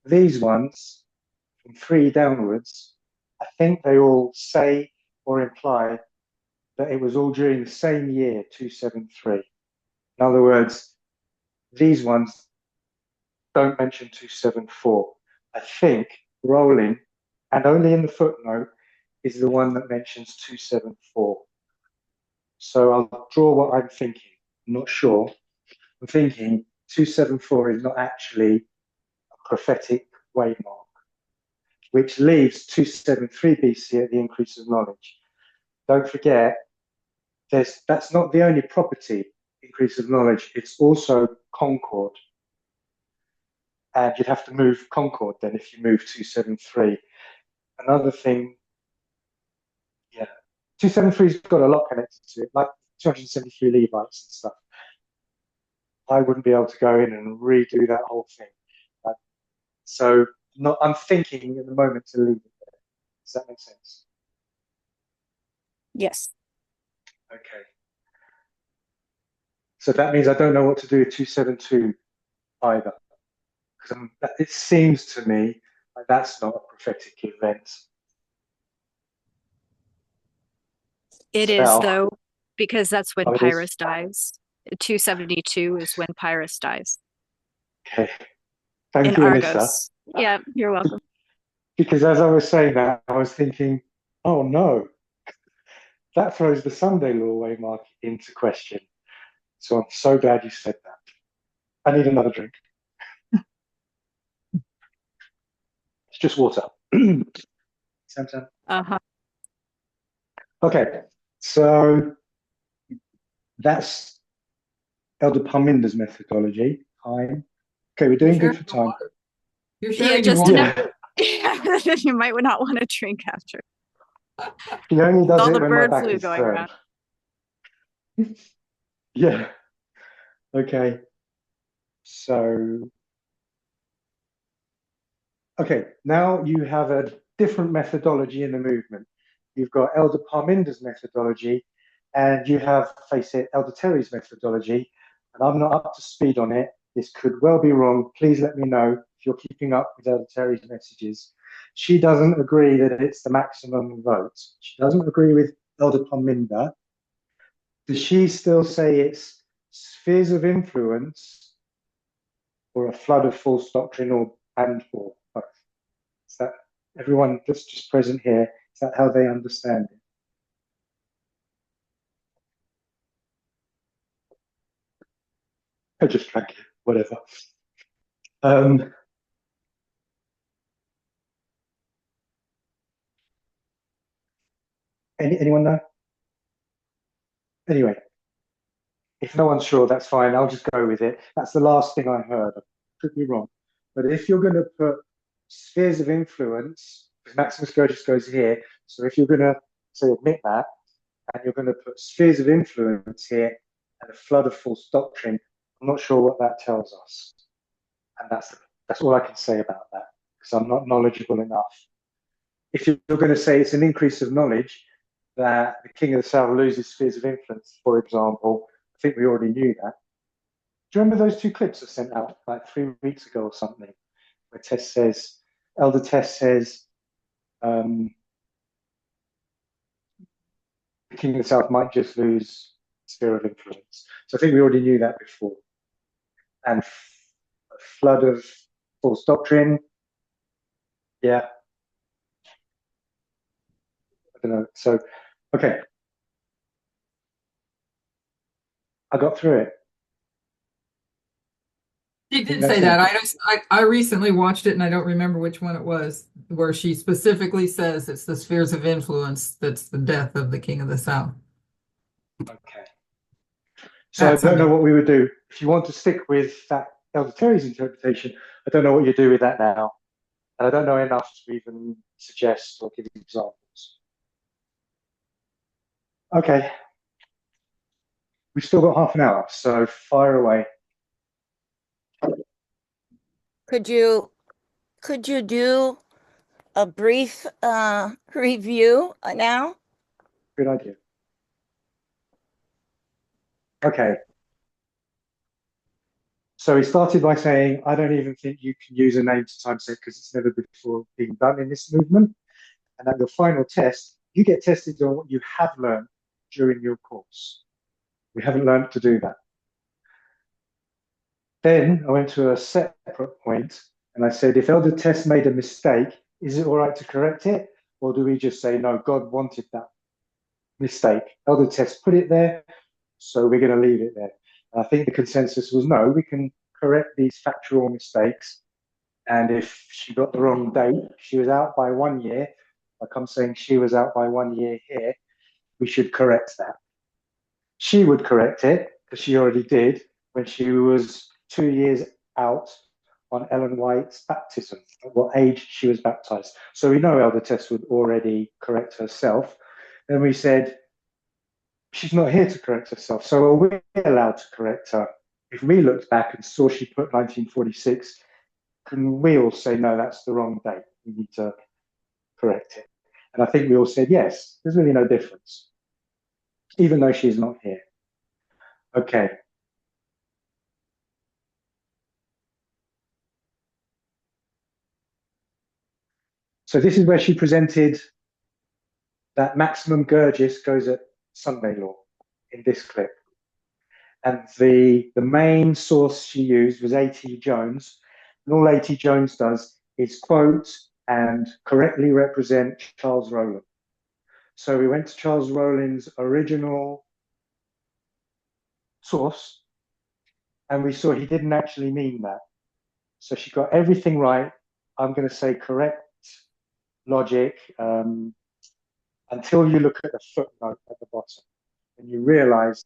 these ones from 3 downwards, I think they all say or imply that it was all during the same year, 273. In other words, these ones don't mention 274. I think Rowling, and only in the footnote, is the one that mentions 274. So I'll draw what I'm thinking. I'm not sure. I'm thinking 274 is not actually a prophetic waymark, which leaves 273 BC at the increase of knowledge. Don't forget, that's not the only property, increase of knowledge, it's also concord. And you'd have to move concord then if you move 273. Another thing, yeah, 273's got a lot connected to it, like 273 Levites and stuff. I wouldn't be able to go in and redo that whole thing. So I'm thinking at the moment to leave it there. Does that make sense? Yes. Okay. So that means I don't know what to do with 272 either. Because it seems to me like that's not a prophetic event. It is, though, because that's when Oh, it Pyrrhus is? dies. 272 is when Pyrrhus dies. Okay. Thank In you, Argos. Anissa. Yeah, you're welcome. Because as I was saying that, I was thinking, oh no, that throws the Sunday law waymark into question. So I'm so glad you said that. I need another drink. It's just water. Sam. Uh-huh. Okay, so that's Elder Parminder's methodology. Time. Okay, we're doing good for time. You're Yeah, sharing your just to water. know, you might not want to drink after. He only does All it the when my bird back flu is going turned. around. Yeah. Okay. So, okay, now you have a different methodology in the movement. You've got Elder Parminder's methodology, and you have, face it, Elder Terry's methodology, and I'm not up to speed on it. This could well be wrong. Please let me know if you're keeping up with Elder Terry's messages. She doesn't agree that it's the maximum votes. She doesn't agree with Elder Parminder. Does she still say it's spheres of influence or a flood of false doctrine or both? Is that everyone that's just present here? Is that how they understand it? I just drank it, whatever. Anyone know? Anyway, if no one's sure, that's fine. I'll just go with it. That's the last thing I heard. I could be wrong. But if you're going to put spheres of influence, because Maximus Gorgias goes here, so if you're going to say admit that, and you're going to put spheres of influence here and a flood of false doctrine, I'm not sure what that tells us. And that's all I can say about that, because I'm not knowledgeable enough. If you're going to say it's an increase of knowledge that the King of the South loses spheres of influence, for example, I think we already knew that. Do you remember those two clips I sent out like 3 weeks ago or something, where Tess says, Elder Tess says, the King of the South might just lose sphere of influence. So I think we already knew that before. And a flood of false doctrine, yeah. I don't know. So, okay. I got through it. She did That's say it. that. I recently watched it and I don't remember which one it was, where she specifically says it's the spheres of influence that's the death of the King of the South. Okay. So I That's don't know something. what we would do. If you want to stick with that Elder Terry's interpretation, I don't know what you do with that now. And I don't know enough to even suggest or give examples. Okay. We've still got half an hour, so fire away. Could you do a brief review now? Good idea. Okay. So he started by saying, I don't even think you can use a name to time set because it's never before been done in this movement. And at your final test, you get tested on what you have learned during your course. We haven't learned to do that. Then I went to a separate point and I said, if Elder Tess made a mistake, is it all right to correct it? Or do we just say, no, God wanted that mistake? Elder Tess put it there, so we're going to leave it there. I think the consensus was no, we can correct these factual mistakes. And if she got the wrong date, she was out by 1 year, like I'm saying she was out by 1 year here, we should correct that. She would correct it, because she already did, when she was 2 years out on Ellen White's baptism, at what age she was baptized. So we know Elder Tess would already correct herself. Then we said, she's not here to correct herself, so are we allowed to correct her? If we looked back and saw she put 1946, can we all say, no, that's the wrong date, we need to correct it? And I think we all said, yes, there's really no difference, even though she's not here. Okay. So this is where she presented that maximum Gurgis goes at Sunday law in this clip. And the main source she used was A.T. Jones. And all A.T. Jones does is quote and correctly represent Charles Rowland. So we went to Charles Rowland's original source, and we saw he didn't actually mean that. So she got everything right. I'm going to say correct logic until you look at the footnote at the bottom and you realize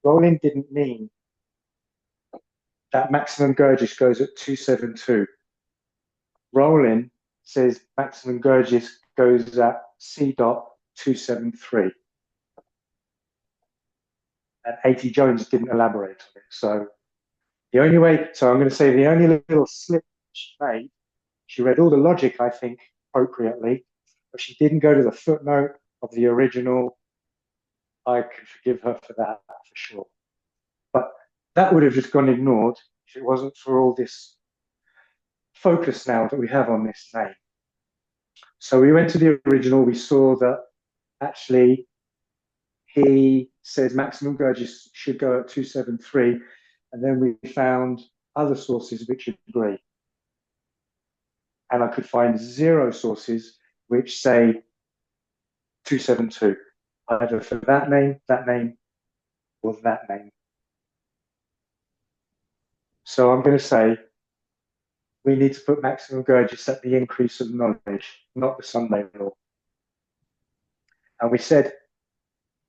Rowling didn't mean that maximum Gurdjieff goes at 272. Rowling says maximum Gurdjieff goes at C dot 273. And A.T. Jones didn't elaborate on it. So the only way, so I'm going to say the only little slip she made, she read all the logic, I think, appropriately, but she didn't go to the footnote of the original. I can forgive her for that, for sure. But that would have just gone ignored if it wasn't for all this focus now that we have on this name. So we went to the original, we saw that actually he says maximum Gurdjieff should go at 273, and then we found other sources which agree. And I could find 0 sources which say 272, either for that name, or that name. So I'm going to say we need to put maximum Gurdjieff at the increase of knowledge, not the Sunday law. And we said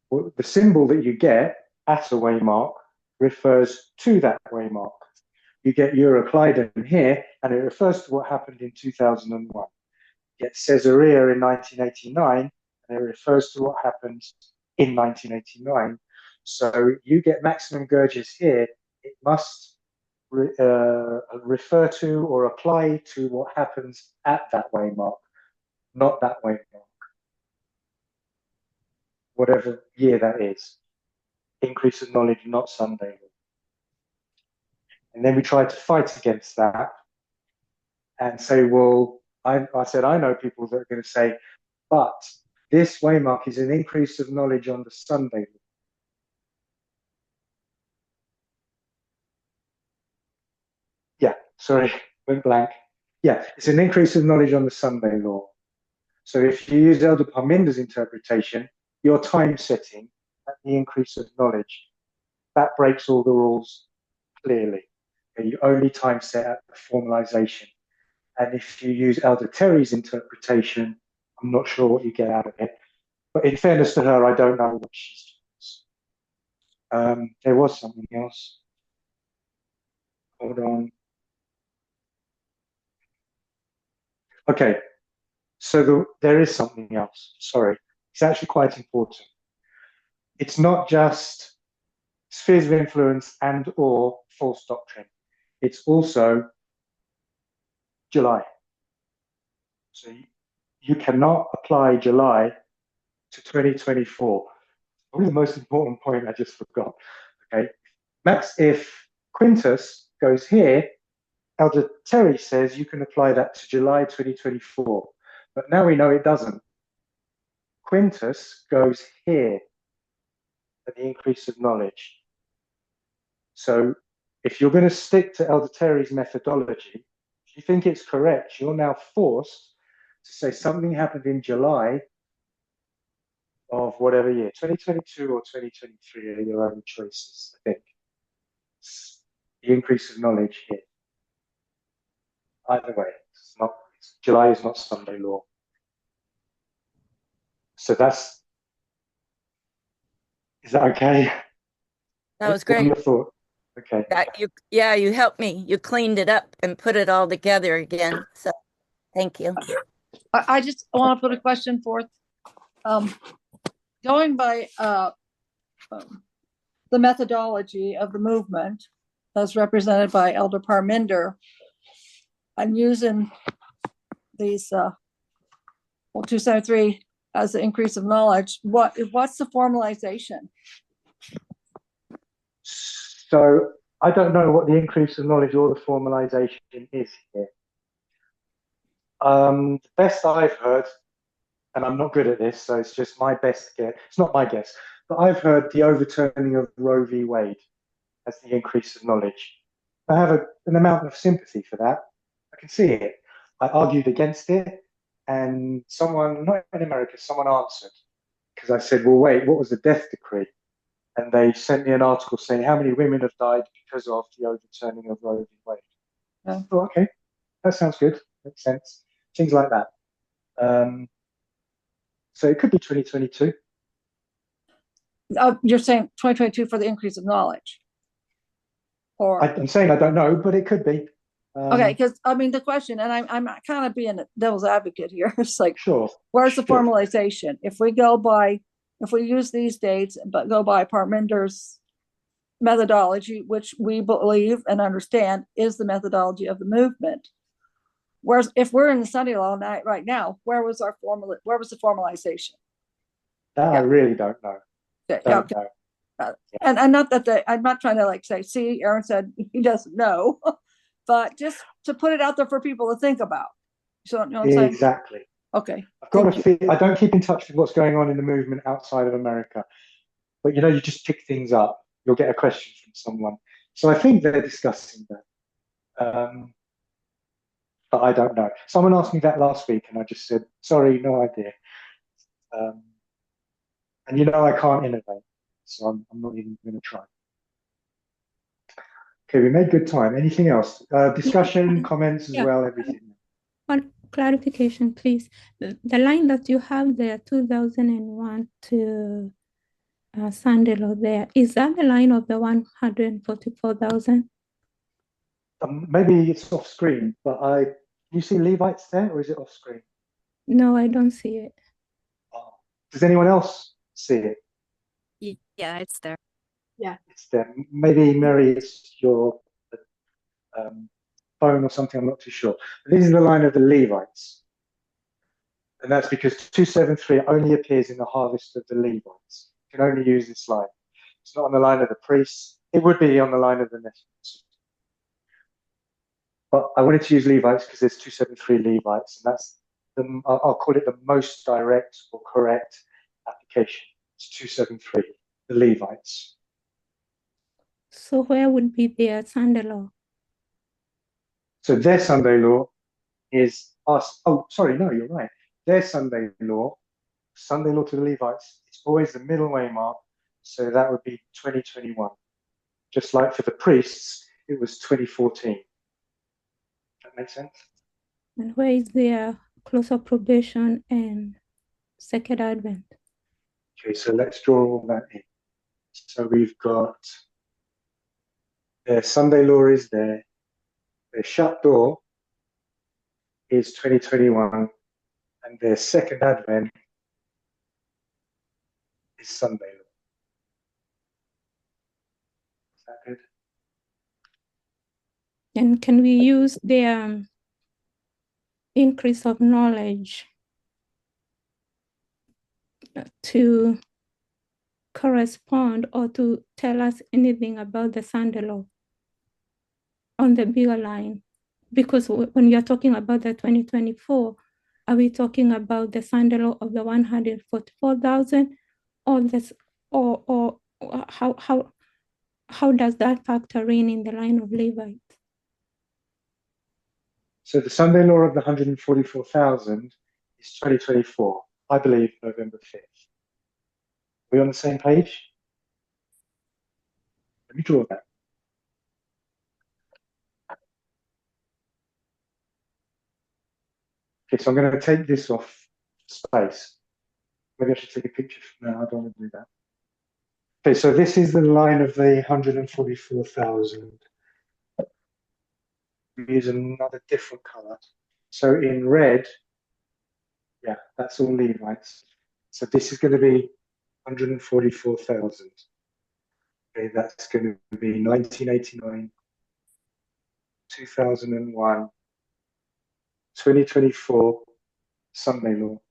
well, the symbol that you get at a waymark refers to that waymark. You get Euroclydon here, and it refers to what happened in 2001. You get Caesarea in 1989, and it refers to what happened in 1989. So you get maximum Gurdjieff here, it must refer to or apply to what happens at that waymark, not that waymark, whatever year that is. Increase of knowledge, not Sunday. And then we tried to fight against that and say, well, I said, I know people that are going to say, but this waymark is an increase of knowledge on the Sunday. Yeah, sorry, went blank. Yeah, it's an increase of knowledge on the Sunday law. So if you use Elder Parminder's interpretation, you're time setting at the increase of knowledge. That breaks all the rules clearly. And you only time set at the formalization. And if you use Elder Terry's interpretation, I'm not sure what you get out of it. But in fairness to her, I don't know what she's doing. There was something else. Hold on. Okay, so there is something else. Sorry, it's actually quite important. It's not just spheres of influence and or false doctrine. It's also July. So you cannot apply July to 2024. Probably the most important point I just forgot. Okay, Max, if Quintus goes here, Elder Terry says you can apply that to July 2024, but now we know it doesn't. Quintus goes here at the increase of knowledge. So if you're going to stick to Elder Terry's methodology, if you think it's correct, you're now forced to say something happened in July of whatever year, 2022 or 2023 are your own choices, I think. It's the increase of knowledge here. Either way, July is not Sunday law. So is that okay? That was great. Your thought? Okay. You helped me. You cleaned it up and put it all together again. So thank you. I just want to put a question forth. Going by the methodology of the movement as represented by Elder Parminder, I'm using these 273 as the increase of knowledge. What's the formalization? So I don't know what the increase of knowledge or the formalization is here. The best I've heard, and I'm not good at this, so it's just my best guess. It's not my guess, but I've heard the overturning of Roe v. Wade as the increase of knowledge. I have an amount of sympathy for that. I can see it. I argued against it, and someone, not in America, someone answered, because I said, well, wait, what was the death decree? And they sent me an article saying how many women have died because of the overturning of Roe v. Wade. Oh, okay, that sounds good. Makes sense. Things like that. So it could be 2022. You're saying 2022 for the increase of knowledge? Or I'm saying I don't know, but it could be. okay, because I mean the question, and I'm kind of being a devil's advocate here. It's like, Sure. where's the Sure. formalization? If we use these dates, but go by Parminder's methodology, which we believe and understand is the methodology of the movement. Whereas if we're in the Sunday law night right now, where was the formalization? That I really don't know. Okay, Don't okay. know. And not that I'm not trying to like say, see, Aaron said he doesn't know, but just to put it out there for people to think about. So you know what I'm saying? Exactly. Okay. I've got Thank to you. feel, I don't keep in touch with what's going on in the movement outside of America, but you know, you just pick things up. You'll get a question from someone. So I think they're discussing that. But I don't know. Someone asked me that last week, and I just said, sorry, no idea. And you know, I can't innovate, so I'm not even going to try. Okay, we made good time. Anything else? Discussion, comments as Yeah. well, everything. One clarification, please. The line that you have there, 2001 to Sunday law there, is that the line of the 144,000? Maybe it's off screen, but you see Levites there, or is it off screen? No, I don't see it. Oh. Does anyone else see it? Yeah, it's there. It's there. Maybe Mary, it's your phone or something. I'm not too sure. But this is the line of the Levites, and that's because 273 only appears in the harvest of the Levites. You can only use this line. It's not on the line of the priests. It would be on the line of the Nestorites. But I wanted to use Levites because there's 273 Levites, and that's I'll call it the most direct or correct application. It's 273, the Levites. So where would be their Sunday law? So their Sunday law is us. Oh, sorry, no, you're right. Their Sunday law to the Levites, it's always the middle way mark. So that would be 2021. Just like for the priests, it was 2014. That makes sense? And where is their close of probation and second advent? Okay, so let's draw all that in. So we've got their Sunday law is there. Their shut door is 2021. And their second advent is Sunday law. Is that good? And can we use their increase of knowledge to correspond or to tell us anything about the Sunday law on the bigger line? Because when you're talking about the 2024, are we talking about the Sunday law of the 144,000 or this, or how does that factor in the line of Levites? So the Sunday law of the 144,000 is 2024, I believe November 5th. Are we on the same page? Let me draw that. Okay, so I'm going to take this off space. Maybe I should take a picture. No, I don't want to do that. Okay, so this is the line of the 144,000. Use another different color. So in red, yeah, that's all Levites. So this is going to be 144,000. Okay, that's going to be 1989, 2001, 2024, Sunday law.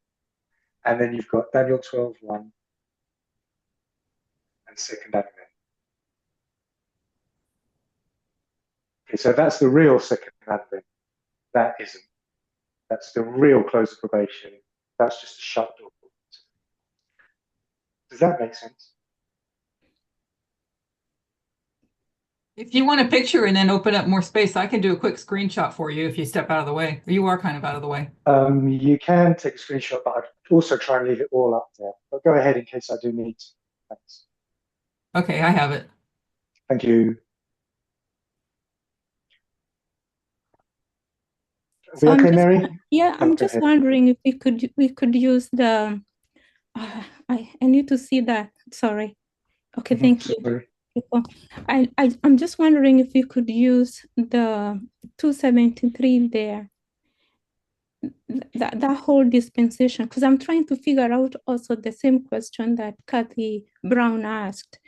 And then you've got Daniel 12:1 and second advent. Okay, so that's the real second advent. That isn't. That's the real close of probation. That's just a shut door. Does that make sense? If you want a picture and then open up more space, I can do a quick screenshot for you if you step out of the way. You are kind of out of the way. You can take a screenshot, but I'd also try and leave it all up there. But go ahead in case I do need to. Thanks. Okay, I have it. Thank you. So we I'm okay, just, Mary? yeah, I'm Go just ahead. wondering if we could use the, I need to see that, sorry. Okay, thank you. Sorry. I'm just wondering if we could use the 273 there, that whole dispensation, because I'm trying to figure out also the same question that Kathy Brown asked.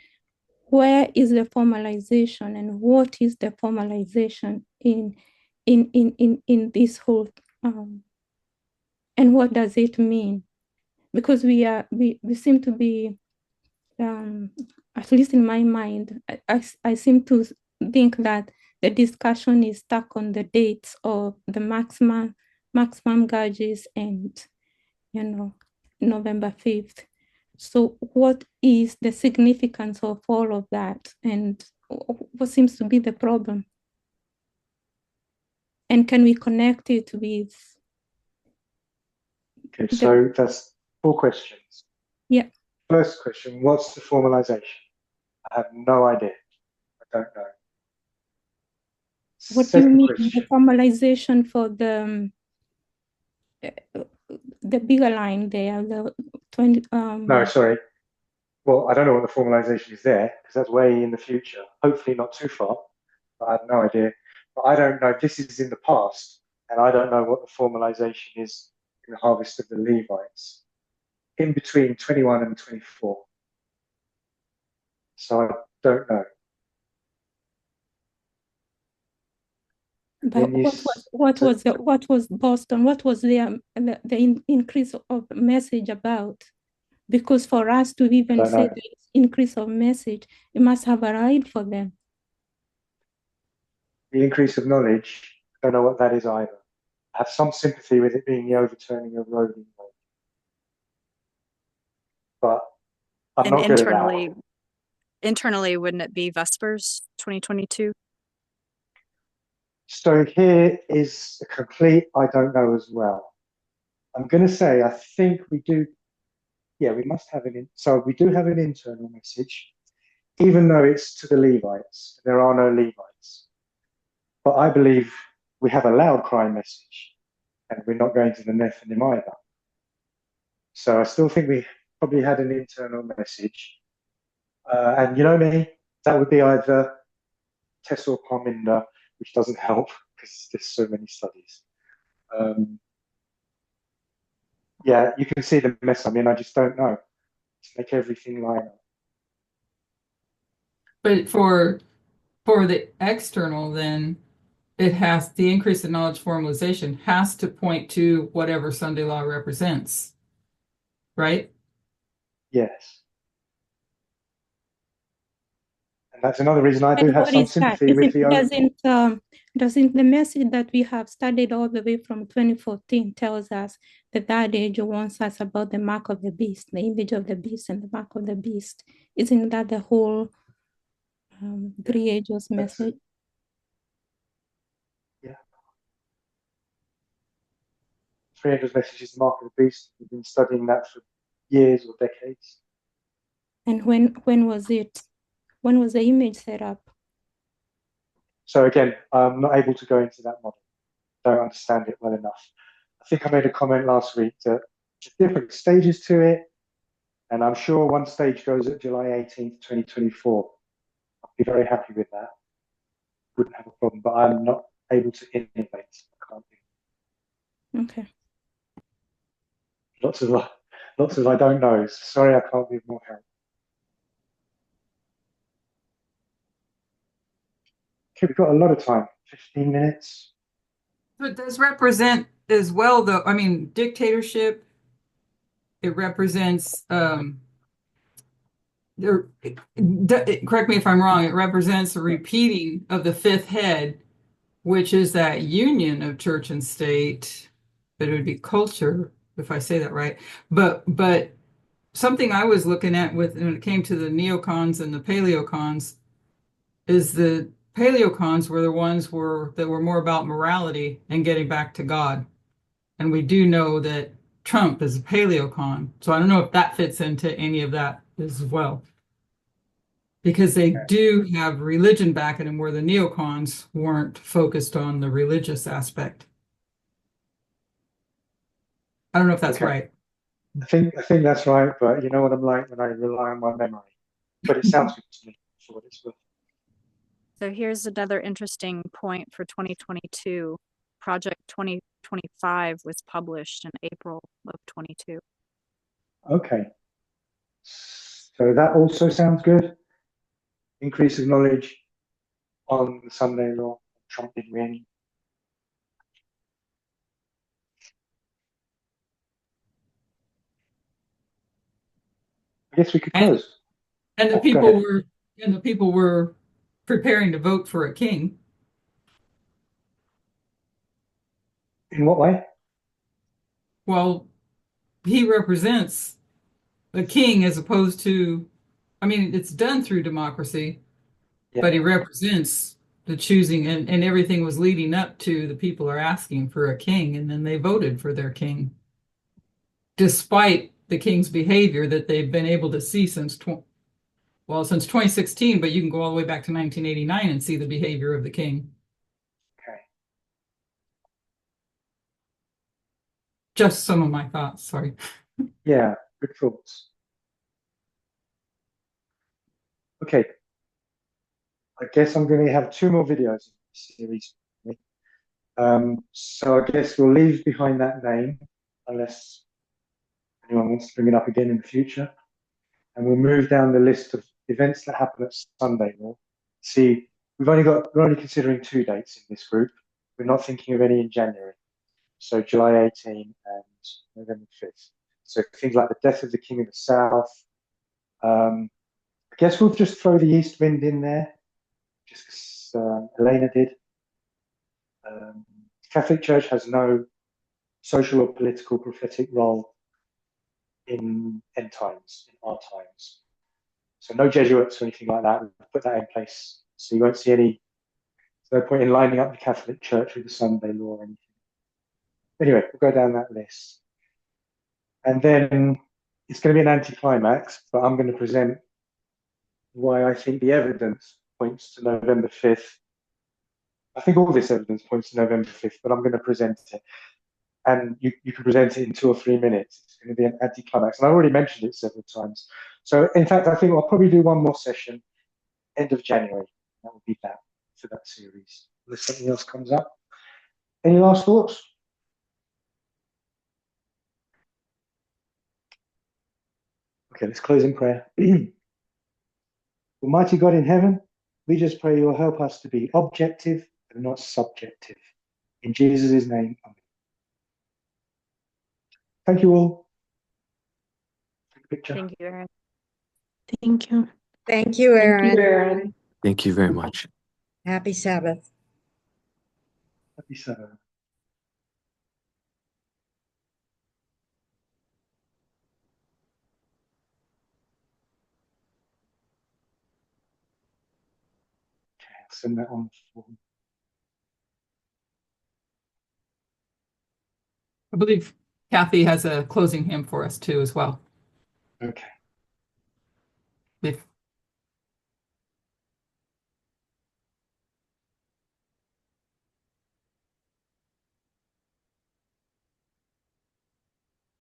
Where is the formalization and what is the formalization in this whole, and what does it mean? Because we seem to be, at least in my mind, I seem to think that the discussion is stuck on the dates of the maximum gauges and, November 5th. So what is the significance of all of that? And what seems to be the problem? And can we connect it with Okay, so that's 4 questions. Yeah. First question, what's the formalization? I have no idea. I don't know. What do you Second mean, question. the formalization for the bigger line there, the 20? No, sorry. Well, I don't know what the formalization is there because that's way in the future. Hopefully not too far, but I have no idea. But I don't know. This is in the past, and I don't know what the formalization is in the harvest of the Levites in between 21 and 24. So I don't know. But what was Boston? What was the increase of message about? Because for us to even say the increase of message, it must have arrived for them. The increase of knowledge, I don't know what that is either. I have some sympathy with it being the overturning of Roe v. Wade. But I'm And not good at that. internally, wouldn't it be Vespers 2022? So here is a complete I don't know as well. I'm going to say I think we do. Yeah, we must have so we do have an internal message, even though it's to the Levites. There are no Levites. But I believe we have a loud cry message, and we're not going to the Nephilim either. So I still think we probably had an internal message. And you know me, that would be either Tess or Parminder, which doesn't help because there's so many studies. Yeah, you can see the mess I'm in. I just don't know. Just make everything line up. But for the external, then it has the increase in knowledge formalization has to point to whatever Sunday law represents, right? Yes. And that's another reason I do And have what some is that? sympathy with the Doesn't the message that we have studied all the way from 2014 tells us that age warns us about the mark of the beast, the image of the beast and the mark of the beast? Isn't that the whole 3 ages message? Yeah. 300 messages, the mark of the beast. We've been studying that for years or decades. And when was it? When was the image set up? So again, I'm not able to go into that model. Don't understand it well enough. I think I made a comment last week that there's different stages to it. And I'm sure one stage goes at July 18th, 2024. I'll be very happy with that. Wouldn't have a problem, but I'm not able to innovate. I can't do. Okay. Lots of I don't know. Sorry, I can't be more help. Okay, we've got a lot of time. 15 minutes. But does represent as well, though. I mean, dictatorship. It represents. Correct me if I'm wrong. It represents a repeating of the 5th head, which is that union of church and state. But it would be culture, if I say that right. But something I was looking at when it came to the neocons and the paleocons is the paleocons were the ones that were more about morality and getting back to God. And we do know that Trump is a paleocon. So I don't know if that fits into any of that as well. Because they do have religion backing them where the neocons weren't focused on the religious aspect. I don't know if that's Okay. right. I think that's right, but you know what I'm like when I rely on my memory. But it sounds good to me for what it's worth. So here's another interesting point for 2022. Project 2025 was published in April of 22. Okay. So that also sounds good. Increase of knowledge on the Sunday law. Trump did win. I guess we could And- close. And the Oh, go people ahead. were preparing to vote for a king. In what way? Well, he represents the king as opposed to, I mean, it's done through democracy, but he Yeah. represents the choosing, and everything was leading up to the people are asking for a king, and then they voted for their king, despite the king's behavior that they've been able to see since 2016, but you can go all the way back to 1989 and see the behavior of the king. Okay. Just some of my thoughts, sorry. Yeah, good thoughts. Okay. I guess I'm going to have 2 more videos in this series. So I guess we'll leave behind that name, unless anyone wants to bring it up again in the future. And we'll move down the list of events that happen at Sunday law. See, we're only considering 2 dates in this group. We're not thinking of any in January. So July 18 and November 5th. So things like the death of the King of the South. I guess we'll just throw the East Wind in there, just because Elena did. Catholic Church has no social or political prophetic role in end times, in our times. So no Jesuits or anything like that. We'll put that in place. So you won't see any, there's no point in lining up the Catholic Church with the Sunday law or anything. Anyway, we'll go down that list. And then it's going to be an anticlimax, but I'm going to present why I think the evidence points to November 5th. I think all this evidence points to November 5th, but I'm going to present it. And you can present it in 2 or 3 minutes. It's going to be an anticlimax. And I've already mentioned it several times. So, in fact, I think I'll probably do one more session end of January. That will be that for that series, unless something else comes up. Any last thoughts? Okay, let's close in prayer. Almighty God in heaven, we just pray you'll help us to be objective and not subjective. In Jesus' name, amen. Thank you all. Take a picture. Thank you, Aaron. Thank you. Thank you, Aaron. Thank you very much. Happy Sabbath. Happy Sabbath. Okay, I'll send that on the form. I believe Kathy has a closing hymn for us too as well. Okay. If